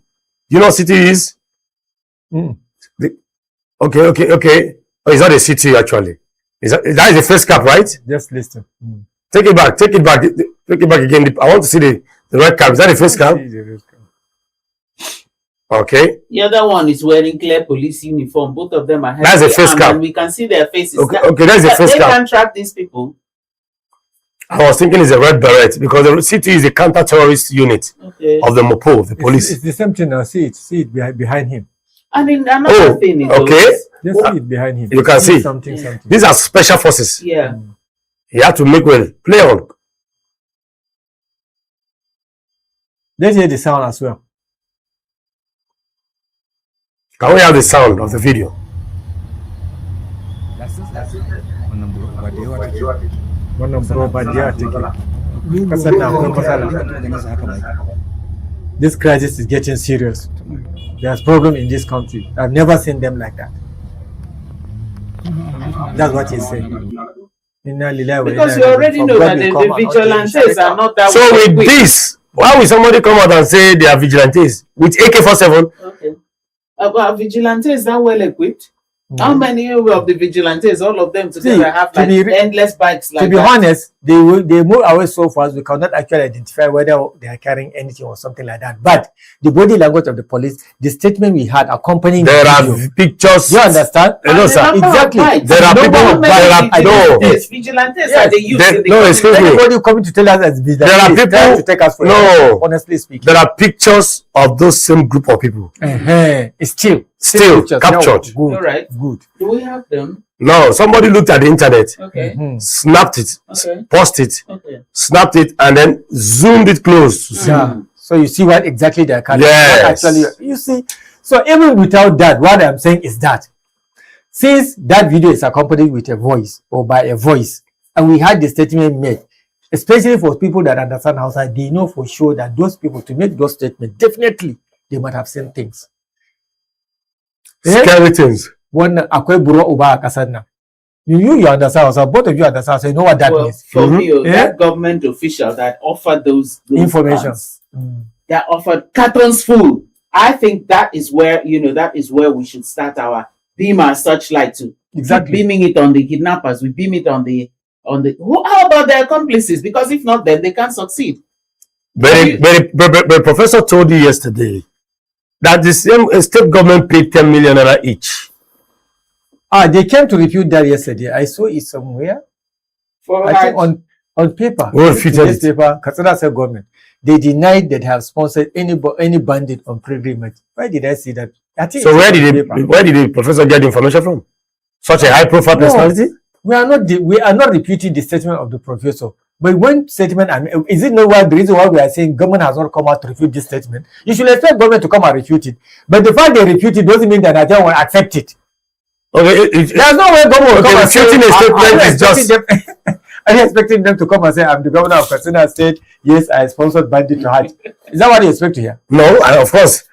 You know what CTU is? Okay. Oh, it's not a CTU actually. That is the first cap, right? Just listen. Take it back again. I want to see the red cap. Is that the first cap? Okay. The other one is wearing clear police uniform. Both of them are heavy. That's the first cap. And we can see their faces. Okay, that's the first cap. They can track these people. I was thinking it's a red beret because the CTU is a counter-terrorist unit of the MOPO, the police. It's the same thing now. See it behind him. And in another thing is just see it behind him. You can see something. These are special forces. Yeah. You have to make well. Play on. Let's hear the sound as well. Can we have the sound of the video? This crisis is getting serious. There's problem in this country. I've never seen them like that. That's what he's saying. Because you already know that the vigilantes are not that. So with this, why will somebody come out and say they are vigilantes with AK-47? Okay. Are vigilantes that well equipped? How many of the vigilantes, all of them together, have like endless bikes like that? To be honest, they move away so fast we cannot actually identify whether they are carrying anything or something like that. But the body language of the police, the statement we had accompanying There the are video, pictures. you understand? No, sir. Exactly. There are people. Vigilantes Yes. are the youth in the No, excuse me. Anybody coming to tell us as business, There are please try people- to take us for No. honestly speaking. There are pictures of those same group of people. It's still Still captured. Good. All right. Good. Do we have them? No, somebody looked at the internet, Okay. snapped it, Okay. paused it, Okay. snapped it, and then zoomed it close. Yeah. So you see what exactly they're carrying. Yes. What actually, you see. So even without that, what I'm saying is that since that video is accompanied with a voice or by a voice, and we had the statement made, especially for people that understand Hausa, they know for sure that those people to make those statements, definitely they might have seen things. Scary things. One akwai buro uba a kasar nan. You understand Hausa, both of you understand, so you know what that Well, means. for me, Yeah. that government official that offered those Information. funds, that offered cartons full. I think that is where that is where we should start our beam our searchlight to. Exactly. Keep beaming it on the kidnappers. We beam it on the how about their accomplices? Because if not, then they can't succeed. But professor told you yesterday that the same state government paid 10 million naira each. They came to refute that yesterday. I saw it somewhere. For I think on paper. Who refuted Today's it? paper, Katsina State government. They denied that they have sponsored any bandit on pilgrimage. Why did I see that? I think So it's where on did paper. the professor get the information from? Such a high profile No. personality? We are not repeating the statement of the professor. But when statement, is it not why the reason why we are saying government has not come out to refute this statement? You should expect government to come and refute it. But the fact they refute it doesn't mean that Nigeria will accept it. Okay, There's no way government will come and say, refuting a statement is just. are you expecting them to come and say, I'm the governor of Katsina State, yes, I sponsored bandit to Hajj? Is that what you expect to hear? No, of course.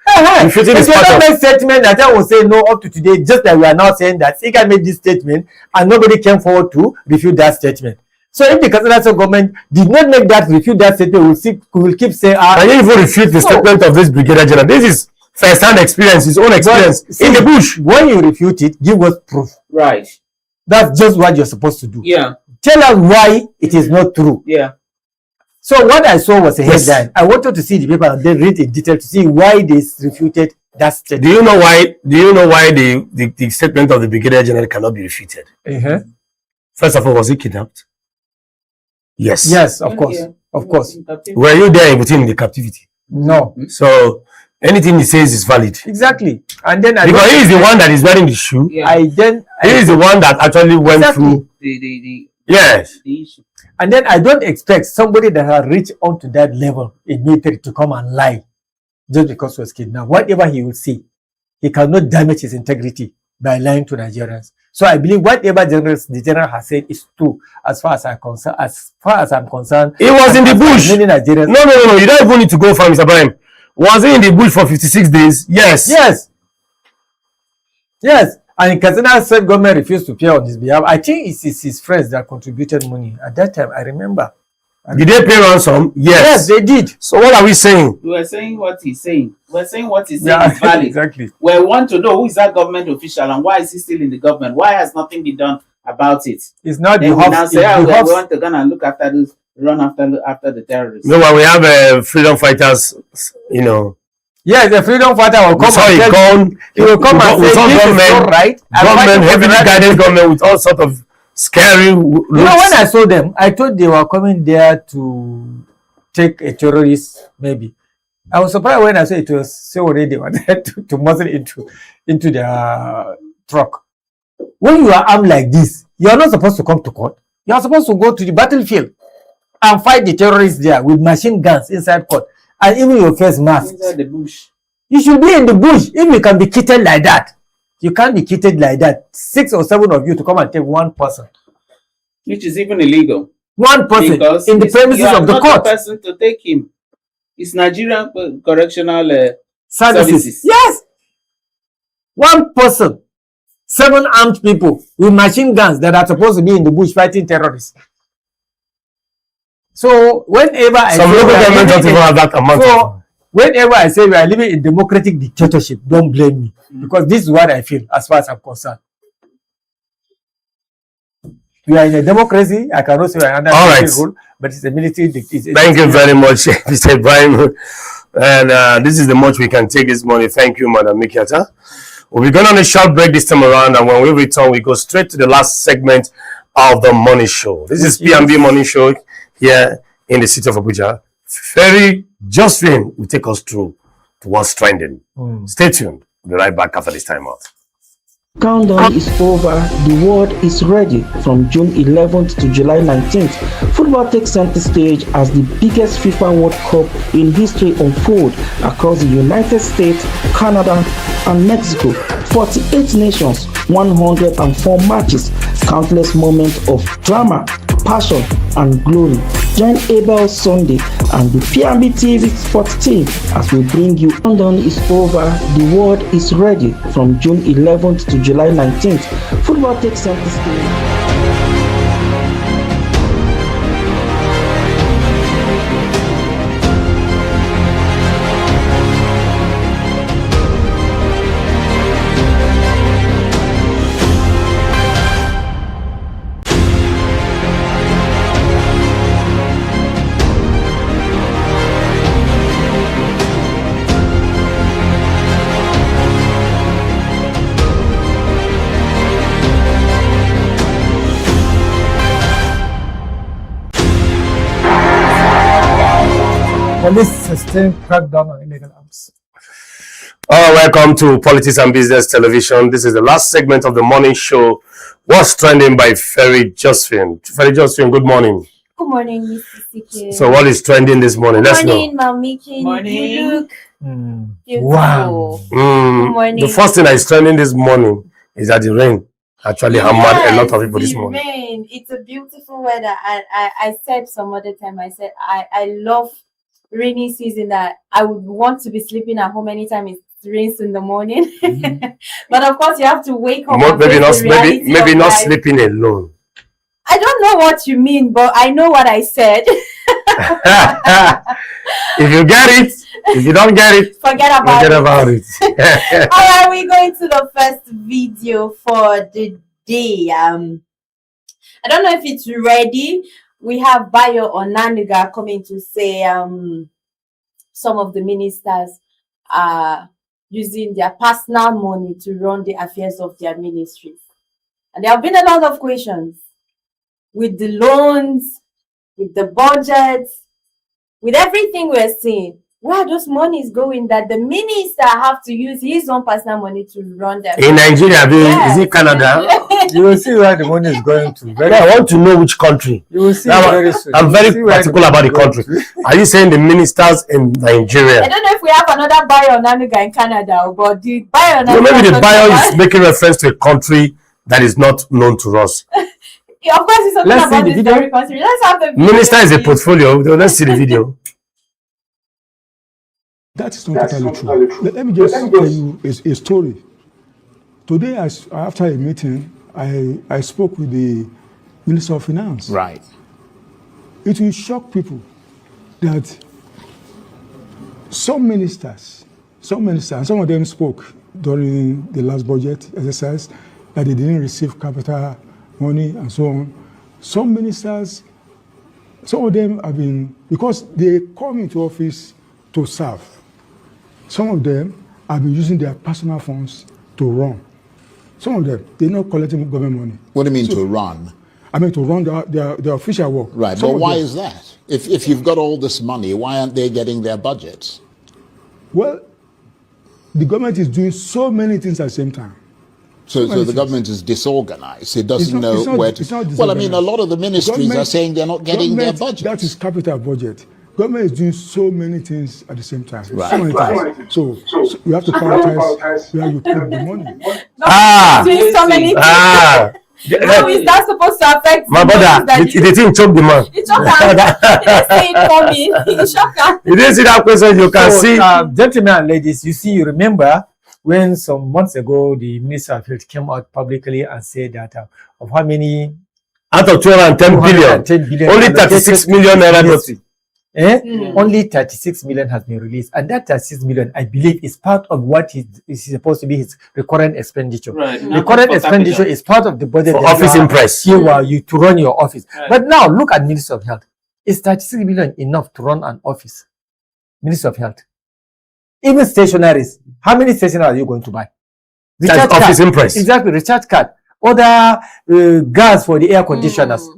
Refuting If is you part don't of. make statement, Nigeria will say no up to today, just like we are now saying that Sika made this statement and nobody came forward to refute that statement. So if the Katsina State government did not make that refute that statement, we will keep saying, Can you even refute the statement of this brigadier general? This is first-hand experience, his own experience in the bush. When you refute it, give us proof. right. That's just what you're supposed to do. Yeah. Tell us why it is not true. Yeah. So what I saw was a Yes. headline. I wanted to see the paper and then read in detail to see why they refuted that statement. Do you know why? Do you know why the statement of the brigadier general cannot be refuted? First of all, was he kidnapped? Yes. Yes, of course. Yeah. Of course. Were you there with him in the captivity? No. So anything he says is valid. Exactly. And then Because he is the one that is wearing the shoe. Yeah. He is the one that actually went Exactly. through. the Yes. issue. And then I don't expect somebody that has reached onto that level in military to come and lie just because he was kidnapped. Whatever he will say, he cannot damage his integrity by lying to Nigerians. So I believe whatever the general has said is true as far as I'm concerned. As far as I'm concerned, He was in the bush. many Nigerians. No. You don't even need to go far, Mr. Brian. Was he in the bush for 56 days? Yes. Yes. And Katsina State government refused to pay on his behalf. I think it's his friends that contributed money at that time. I remember. Did they pay ransom? Yes, they did. So what are we saying? We are saying what he's saying. We're saying what he's saying is valid. Exactly. We want to know who is that government official and why is he still in the government? Why has nothing been done about it? It's not Then the we now Hobbs. say, we want to go and look after this, run after the terrorists. No, when we have freedom fighters, Yes, the freedom fighter will come saw and a tell gun. he will come and We say saw this is government, not right. I'm government, fighting for the heavily right guided people. government with all sort of scary looks. You know, when I saw them, I thought they were coming there to take a terrorist, maybe. I was surprised when I saw it was so already they were there to muzzle into their truck. When you are armed like this, you are not supposed to come to court. You are supposed to go to the battlefield and fight the terrorists there with machine guns inside court and even your face mask. Inside the bush. You should be in the bush if you can be kitted like that. You can't be kitted like that. 6 or 7 of you to come and take one person. Which is even illegal. One person Because in the premises you are of the not court. the person to take him. It's Nigerian correctional Services. Yes. One person. 7 armed people with machine guns that are supposed to be in the bush fighting terrorists. So whenever I Some say local we are government don't living even in- have that amount. So whenever I say we are living in democratic dictatorship, don't blame me because this is what I feel as far as I'm concerned. We are in a democracy. I cannot say under All right. rule, but it's a military dictatorship. Thank you very much, Mr. Ibrahim. And this is the much we can take this morning. Thank you, Madam Mikiata. We'll be going on a short break this time around, and when we return, we go straight to the last segment of the Money Show. This is P&B Money Show here in the city of Abuja. Very Josephine will take us through to what's trending. Stay tuned. We'll be right back after this time out. Countdown is over. The world is ready. From June 11th to July 19th, football takes center stage as the biggest FIFA World Cup in history unfold across the United States, Canada, and Mexico. 48 nations, 104 matches, countless moments of drama, passion, and glory. Join Abel Sunday and the P&B TV Sports team as we bring you Countdown is over. The world is ready. From June 11th to July 19th, football takes center stage. Police sustained crackdown on illegal arms. Welcome to Politics and Business Television. This is the last segment of the morning show. What's trending by Ferry Josephine. Ferry Josephine, good morning. Good morning, Mr. CK. So what is trending this morning? Good Let's morning, know. Mamiki. Morning. You look beautiful. Wow. Good morning. The first thing that is trending this morning is that the rain actually hammered a lot of people this the morning. rain. It's a beautiful weather. And I said some other time, I said, I love rainy season, that I would want to be sleeping at home anytime it rains in the morning. But of course, you have to wake up. Maybe not life. sleeping alone. I don't know what you mean, but I know what I said. If you get it, if you don't get it, Forget about it. All right, we're going to the first video for the day. I don't know if it's ready. We have Bayo Onanuga coming to say some of the ministers are using their personal money to run the affairs of their ministries. And there have been a lot of questions with the loans, with the budgets, with everything we're seeing. Where are those monies going that the minister have to use his own personal money to run their In Nigeria, is it Canada? You will see where the money is going to. I want to know which country. You will see Now, very soon. I'm very particular about the country. Are you saying the ministers in Nigeria? I don't know if we have another Bayo Onanuga in Canada, but the Bayo Onanuga. Maybe the Bayo is making reference to a country that is not known to us. Yeah, of course, he's talking Let's see about the this video. very country. Let's have the video. Minister is a portfolio. Let's see the video. That is not totally true. Let me just tell you a story. Today, after a meeting, I spoke with the Minister of Finance. Right. It will shock people that some ministers, and some of them spoke during the last budget exercise that they didn't receive capital money and so on. Some ministers, some of them have been, because they come into office to serve. Some of them have been using their personal funds to run. Some of them, they're not collecting government money. What do you mean to run? I mean to run their official work. Right, Some but of why them- is that? If you've got all this money, why aren't they getting their budgets? Well, the government is doing so many things at the same time. So many the things. government is disorganized. It doesn't know It's not- where it's not to. Well, I mean, a disorganized. lot of the ministries are Government- saying they're not getting their government, budgets. That is capital budget. Government is doing so many things at the same time. Right. So many things. So you have to prioritize where you put the money. Doing so many things. How is that supposed to affect My the brother, monies that the thing choke the man. It shocked her. He didn't see it coming. It shocked her. You didn't see that question, you can So, see. gentlemen and ladies, you remember when some months ago the Minister of Health came out publicly and said that of how many Out of 210 billion, 210 billion only allocated 36 to million the naira. ministry. Only 36 million has been released, and that 36 million, I believe, is part of what is supposed to be his recurrent expenditure. Right. Recurrent expenditure is part of the budget For office impress. you to run your office. But now look at Ministry of Health. Is 36 million enough to run an office? Ministry of Health. Even stationaries. How many stationaries are you going to buy? That's office impress. Exactly, recharge card. Other gas for the air conditioners.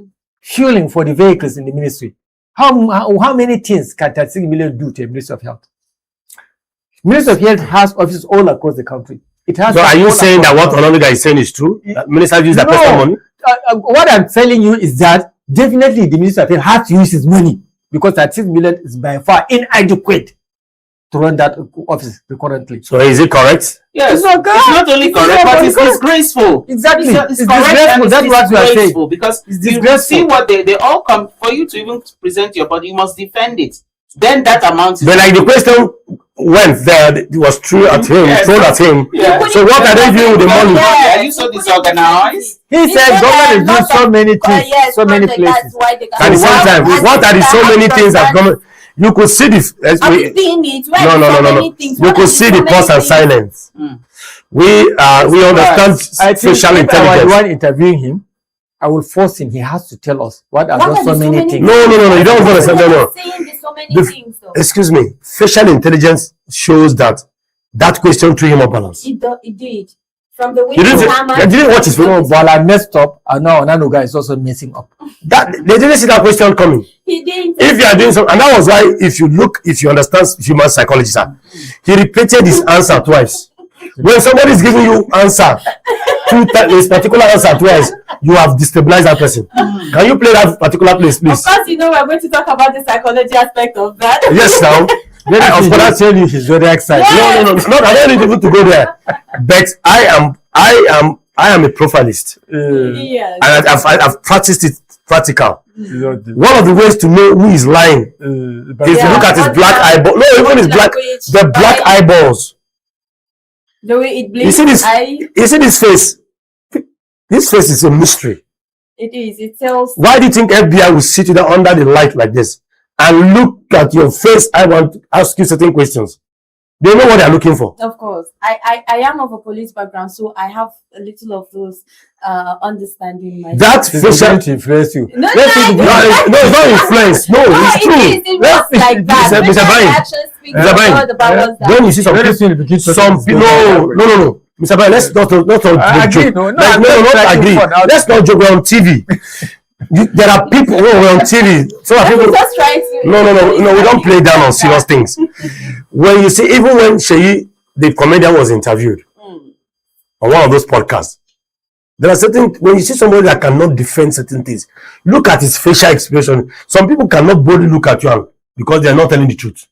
Fueling for the vehicles in the ministry. How many things can 36 million do to the Ministry of Health? Ministry of Health has offices all across the country. It has. So are you saying that what Onanuga is saying is true? That ministers use their personal money? What I'm telling you is that definitely the Ministry of Health has to use his money, because 36 million is by far inadequate to run that office currently. So is it correct? Yes, it's not only correct, but it's disgraceful. Exactly. It's disgraceful. That's what we are saying. Because it's you see what they all come for you to even present your body, you must defend it. Then that amount is. But like the question went there, it was true at him, thrown at him. Yeah. So what are they doing with the money? Yeah, are you so disorganized? He said government is doing so many things, so many places. At the same time, what are the so many things that government? You could see the You could see the pause and silence. We understand facial intelligence. I was the one interviewing him. I will force him. He has to tell us what are those so many things. No. You don't understand. No. Excuse me. Facial intelligence shows that question threw him off balance. It did. From the way you didn't watch his video. While I messed up, and now Onanuga is also messing up. They didn't see that question coming. He didn't. If you are doing something, and that was why, if you understand human psychology, sir, he repeated his answer twice. When somebody is giving you answer, this particular answer twice, you have destabilized that person. Can you play that particular place, please? Of course, we're going to talk about the psychology aspect of that. Yes, now. Of course, I tell you, he's very excited. No. I don't need people to go there. But I am a profilist. Yes. And I've practiced it practical. One of the ways to know who is lying is to look at his black eyeball. No, even his black, the black eyeballs. The way it blinks. You see this face? This face is a mystery. It is. It tells. Why do you think FBI will sit you down under the light like this and look at your face? I want to ask you certain questions. They know what they are looking for. Of course. I am of a police background, so I have a little of those understanding. That facial to influence you. No, it's not influence. No, it's true. It was like that. Mr. Bain, when you see some people, no. Mr. Bain, let's not joke. Not agree. Let's not joke. We're on TV. There are people who are on TV. So people. No. We don't play down on serious things. When you see, even when Sheyi, the comedian, was interviewed on one of those podcasts, there are certain, when you see somebody that cannot defend certain things, look at his facial expression. Some people cannot boldly look at you because they are not telling the truth.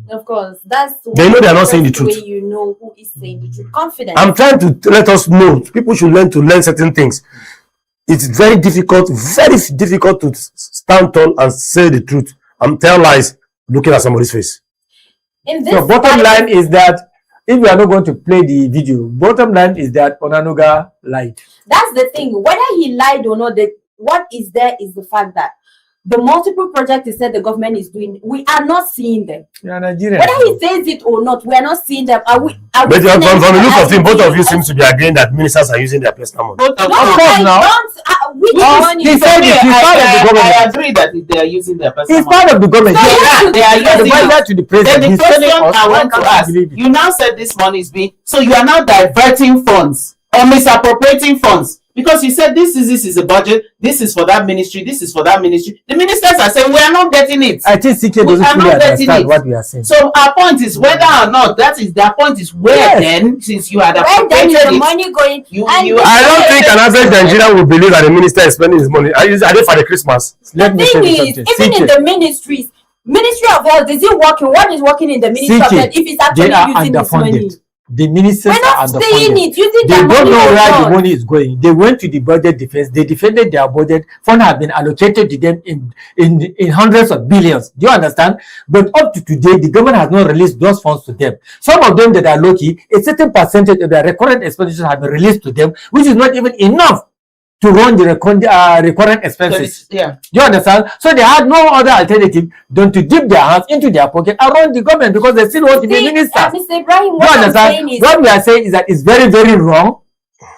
Of course, they know they are not saying the truth. You know who is saying the truth. Confidence. I'm trying to let us know. People should learn certain things. It's very difficult to stand tall and say the truth and tell lies looking at somebody's face. So bottom line is that if we are not going to play the video, bottom line is that Onanuga lied. That's the thing. Whether he lied or not, what is there is the fact that the multiple projects he said the government is doing, we are not seeing them. You are Nigerian. Whether he says it or not, we are not seeing them. But from the look of things, both of you seem to be agreeing that ministers are using their personal money. Of course, now. He said it. He's part of the government. I agree that they are using their personal money. He's part of the government. They are using it. To the president. Then the question I want to ask, you now said this money is being, so you are now diverting funds or misappropriating funds. Because you said this is a budget, this is for that ministry, this is for that ministry. The ministers are saying we are not getting it. I think CK doesn't fully understand what we are saying. So our point is whether or not their point is where then, since you had appropriated the money going. I don't think an average Nigerian will believe that the minister is spending his money. Are they for the Christmas? Let me tell you something. Even in the ministries, Ministry of Health, is it working? What is working in the Ministry of Health if it's actually using this money? The ministers are underfunded. They don't know where the money is going. They went to the budget defense. They defended their budget. Funds have been allocated to them in hundreds of billions. Do you understand? But up to today, the government has not released those funds to them. Some of them that are lucky, a certain percentage of their recurrent expenditures have been released to them, which is not even enough to run the recurrent expenses. Yeah. Do you understand? So they had no other alternative than to dip their hands into their pocket and run the government because they still want to be ministers. Mr. Ibrahim, Do you understand? What we are saying is that it's very, very wrong.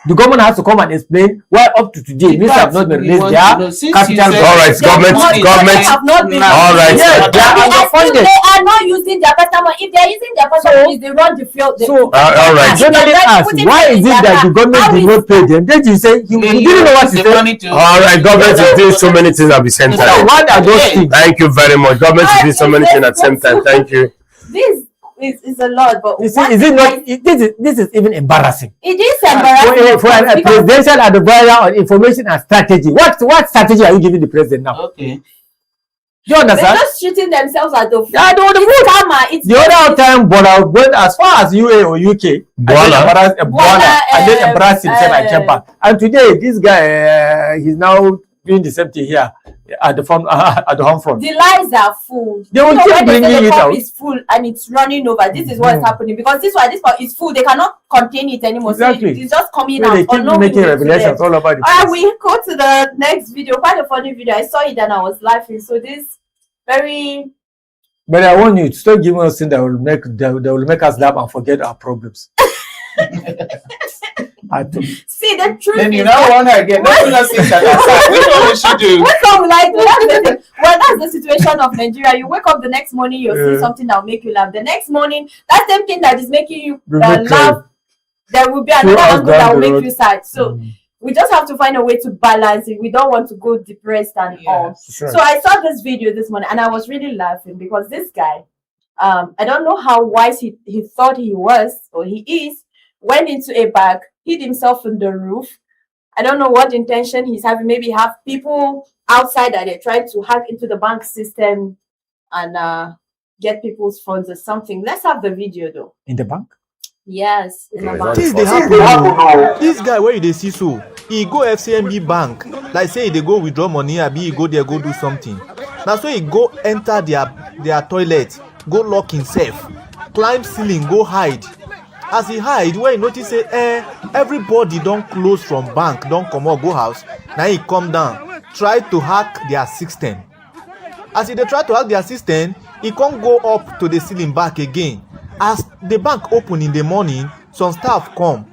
The government has to come and explain why up to today ministers have not been released their capital. All right, government have not been. All right. Yes, they are underfunded. They are not using their personal money. If they are using their personal money, they run the field. all right. Journalists ask, why is it that the government did not pay them? Then you say you didn't know what to say. All right, government is doing so many things at the same So time. what are those things? Thank you very much. Government is doing so many things at the same time. Thank you. This is a lot, but You see, is it not? This is even embarrassing. it is embarrassing For a presidential advisor on information and strategy, what strategy are you giving the president now? Okay. Do you they're understand? just shooting themselves at the foot. Yeah, It's karma. It's The other time, Bola went as far as UA or UK. Bola. And then embarrassed himself at Kempa. And today, this guy, he's now doing the same thing here at the front, at the home front. the lies are full. They will keep when they say bringing the it cup out. is full and it's running over. This is what's happening because this cup is full. They cannot contain it anymore. Exactly. So it's just coming So out. they keep unknowingly making to revelations them. all over the All right, place. we go to the next video. Quite a funny video. I saw it and I was laughing. So this very But I want you to stop giving us things that will make us laugh and forget our problems. see the truth. Then you is know that- one again. Which one we should do? What's wrong like that's the thing. Well, that's the situation of Nigeria. You wake up the next morning, you'll see Yeah. something that will make you laugh. The next morning, that same thing that is making you Will make laugh, there will be Throw another us angle down that will the make road. you sad. So we just have to find a way to balance it. We don't want to go depressed and all. Sure. So I saw this video this morning and I was really laughing because this guy, I don't know how wise he thought he was or he is, went into a bag, hid himself in the roof. I don't know what intention he's having. Maybe have people outside that they try to hack into the bank system and get people's funds or something. Let's have the video though. In the bank? Yes, in the Okay, bank. that's Things dey happen. This guy wey you dey see so, he go FCMB bank, like say he dey go withdraw money, abi he go there go do something. Na so he go enter their toilet, go lock himself, climb ceiling, go hide. As he hide, when he notice say everybody don close from bank, don comot go house, na he come down, try to hack their system. As he dey try to hack their system, he come go up to the ceiling back again. As the bank open in the morning, some staff come.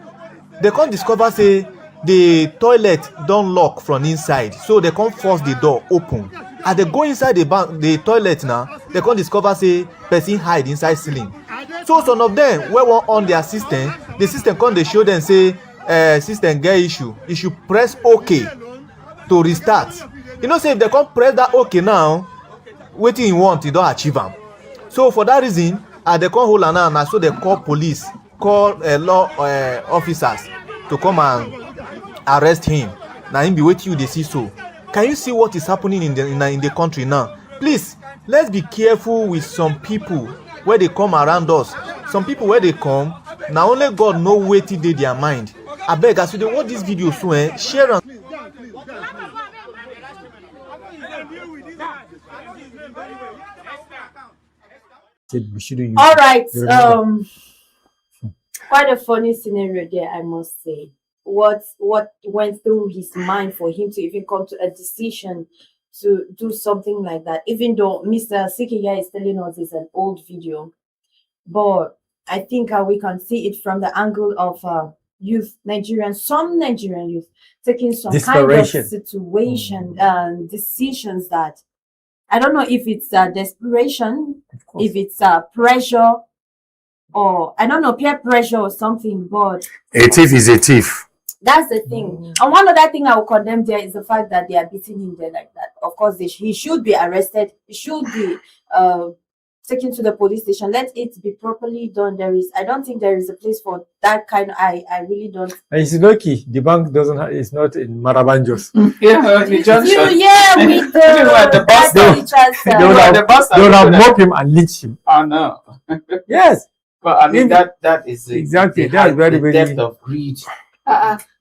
They come discover say the toilet don lock from inside, so they come force the door open. As they go inside the toilet now, they come discover say person hide inside ceiling. So some of them wey wan on their system, the system come dey show them say system get issue. You should press OK to restart. You know say if they come press that OK now, wetin you want you don achieve am. So for that reason, as they come hold am now, na so they call police, call law officers to come and arrest him. Na him be wetin you dey see so. Can you see what is happening in the country now? Please, let's be careful with some people wey dey come around us. Some people wey dey come, na only God know wetin dey their mind. Abeg, as you dey watch this video so, share am. All right. Quite a funny scenario there, I must say. What went through his mind for him to even come to a decision to do something like that, even though Mr. Sikiya is telling us it's an old video. But I think we can see it from the angle of youth, some Nigerian youth taking some kind of situation and decisions that I don't know if it's desperation, if it's pressure, or I don't know, peer pressure or something, but A thief is a thief. that's the thing. And one other thing I will condemn there is the fact that they are beating him there like that. Of course, he should be arrested. He should be taken to the police station. Let it be properly done. I don't think there is a place for that kind. I really don't. And it's lucky the bank it's not in Marabanjos. Yeah, the junction. Yeah, with the bus stop. They would have mopped him and lynched him. Oh no. Yes. But I mean that is Exactly, the that's very, very depth of greed.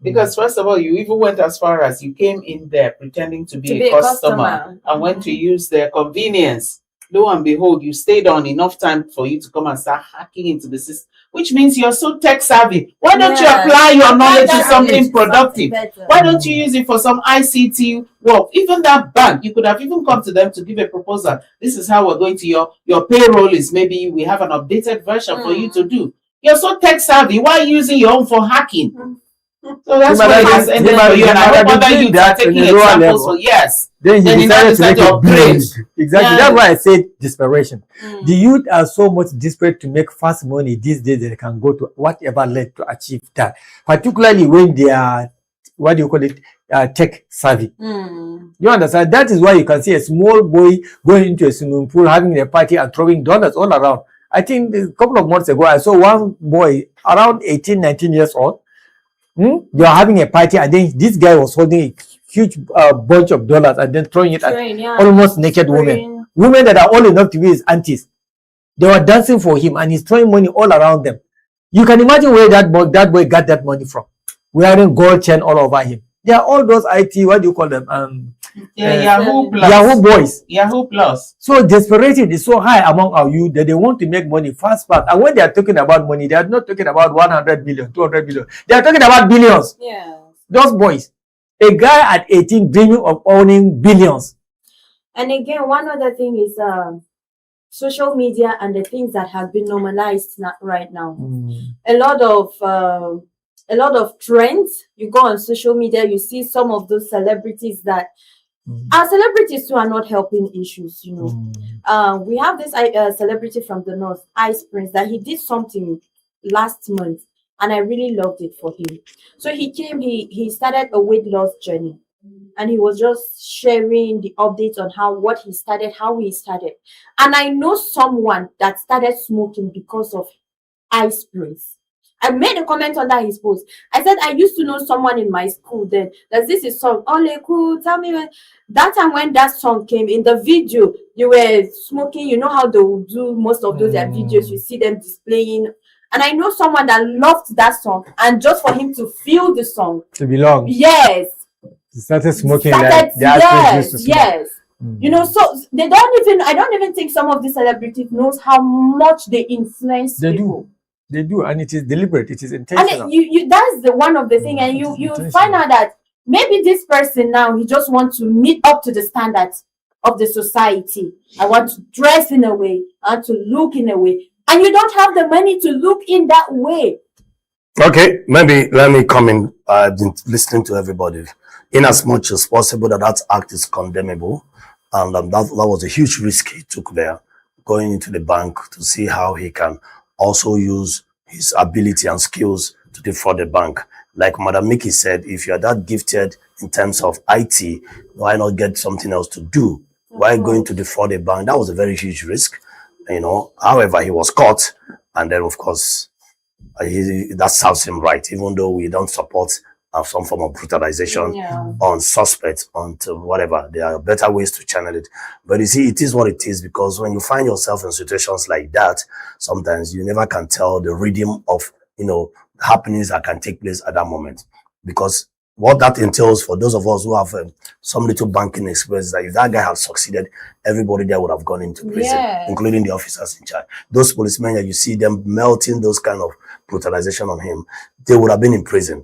Because first of all, you even went as far as you came in there pretending to be a customer and went to use their convenience. Lo and behold, you stayed on enough time for you to come and start hacking into the system. which means you're so tech savvy. Why don't you Yeah. apply your Apply knowledge to that something knowledge to productive? something better. Why don't you use it for some ICT work? Even that bank, you could have even come to them to give a proposal. This is how we're going to your payroll is. Maybe we have an updated version for you to do. You're so tech savvy. Why are you using your own for hacking? So that's what it has ended for you. And I hope other youths are taking examples for yes. Then he decided to make to it upgrade. big. Exactly. Yeah. That's why I said desperation. The youth are so much desperate to make fast money these days that they can go to whatever led to achieve that. Particularly when they are, what do you call it, tech savvy. You understand? That is why you can see a small boy going into a swimming pool, having a party and throwing dollars all around. I think a couple of months ago, I saw one boy around 18, 19 years old. They are having a party, and then this guy was holding a huge bunch of dollars and then throwing it at almost naked women. Women that are old enough to be his aunties. They were dancing for him, and he's throwing money all around them. You can imagine where that boy got that money from. Wearing gold chain all over him. They are all those IT, what do you call them? Yahoo Plus. Yahoo boys. Yahoo Plus. So desperation is so high among our youth that they want to make money fast. And when they are talking about money, they are not talking about 100 million, 200 million. They are talking about billions. Yeah. Those boys. A guy at 18 dreaming of owning billions. And again, one other thing is social media and the things that have been normalized right now. A lot of trends. You go on social media, you see some of those celebrities that are celebrities who are not helping issues. You know, we have this celebrity from the north, Ice Prince, that he did something last month, and I really loved it for him. So he started a weight loss journey, and he was just sharing the updates on how he started. And I know someone that started smoking because of Ice Prince. I made a comment under his post. I said, I used to know someone in my school then. That this is song. Ole cool. Tell me when that time when that song came in the video, you were smoking. You know how they will do most of those videos. You see them displaying. And I know someone that loved that song, and just for him to feel the song, to belong. Yes. He started smoking. Yes. You know, so I don't even think some of the celebrities knows how much they influence people. They do, and it is deliberate. It is intentional. And that's the one of the thing, and you find out that maybe this person now, he just wants to meet up to the standards of the society. I want to dress in a way, I want to look in a way, and you don't have the money to look in that way. Okay, maybe let me come in. I've been listening to everybody. In as much as possible that act is condemnable, and that was a huge risk he took there, going into the bank to see how he can also use his ability and skills to defraud the bank. Like Madam Mickey said, if you're that gifted in terms of IT, why not get something else to do? Why going to defraud a bank? That was a very huge risk, you know. However, he was caught, and then of course, that serves him right, even though we don't support some form of brutalization on suspects, on whatever. There are better ways to channel it. But you see, it is what it is, because when you find yourself in situations like that, sometimes you never can tell the rhythm of, you know, happenings that can take place at that moment. Because what that entails for those of us who have some little banking experience, that if that guy had succeeded, everybody there would have gone into prison, including the officers in charge. Those policemen that you see them melting those kind of brutalization on him, they would have been in prison.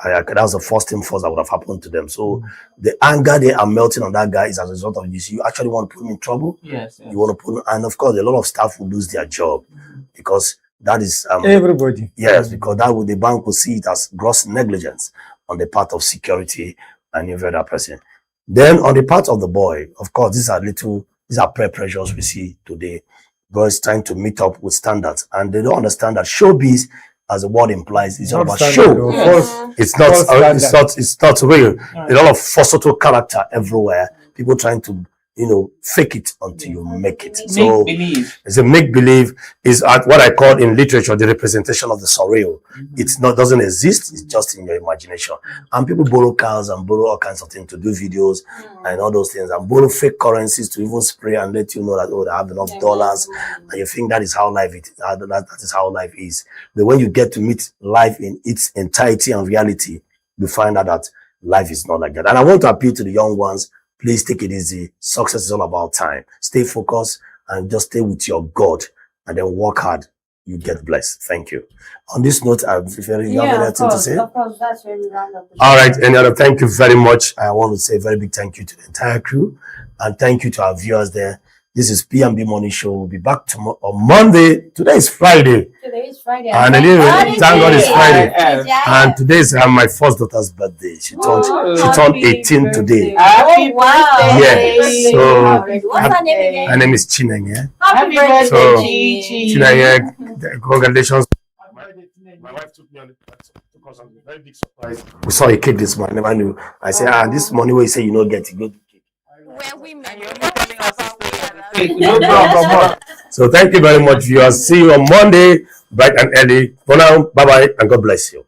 That was the first thing that would have happened to them. So the anger they are melting on that guy is as a result of this. You actually want to put him in trouble. Yes. You want to put him, and of course, a lot of staff will lose their job because that is everybody. Yes, because the bank will see it as gross negligence on the part of security and every other person. Then on the part of the boy, of course, these are peer pressures we see today. Boys trying to meet up with standards, and they don't understand that showbiz, as the word implies, it's all about show. It's not real. A lot of falsetto character everywhere. People trying to, you know, fake it until you make it. So it's a make-believe. Is what I call in literature the representation of the surreal. It's not doesn't exist. It's just in your imagination. And people borrow cars and borrow all kinds of things to do videos and all those things, and borrow fake currencies to even spray and let you know that, oh, they have enough dollars, and you think that is how life is. That is how life is. But when you get to meet life in its entirety and reality, you find out that life is not like that. And I want to appeal to the young ones. Please take it easy. Success is all about time. Stay focused and just stay with your God, and then work hard. you get blessed. Thank you. On this note, I'm very young Yeah, to say. of course, that's where we round up. All right, any other? Thank you very much. I want to say a very big thank you to the entire crew, and thank you to our viewers there. This is P&B Morning Show. We'll be back tomorrow on Monday. Today is Friday. Today is Friday. And anyway, thank God it's Friday. And today is my first daughter's birthday. She turned 18 today. Happy birthday. Yes. So What's her name again? her name is Chinenye. Happy birthday, So, Chi. Chinenye, congratulations. My wife took me on because I'm a very big surprise. We saw a cake this morning. I never knew. I said, this money where you say you don't get it, go to cake. When we met, No problem. So thank you very much, viewers. See you on Monday, bright and early. For now, bye-bye, and God bless you.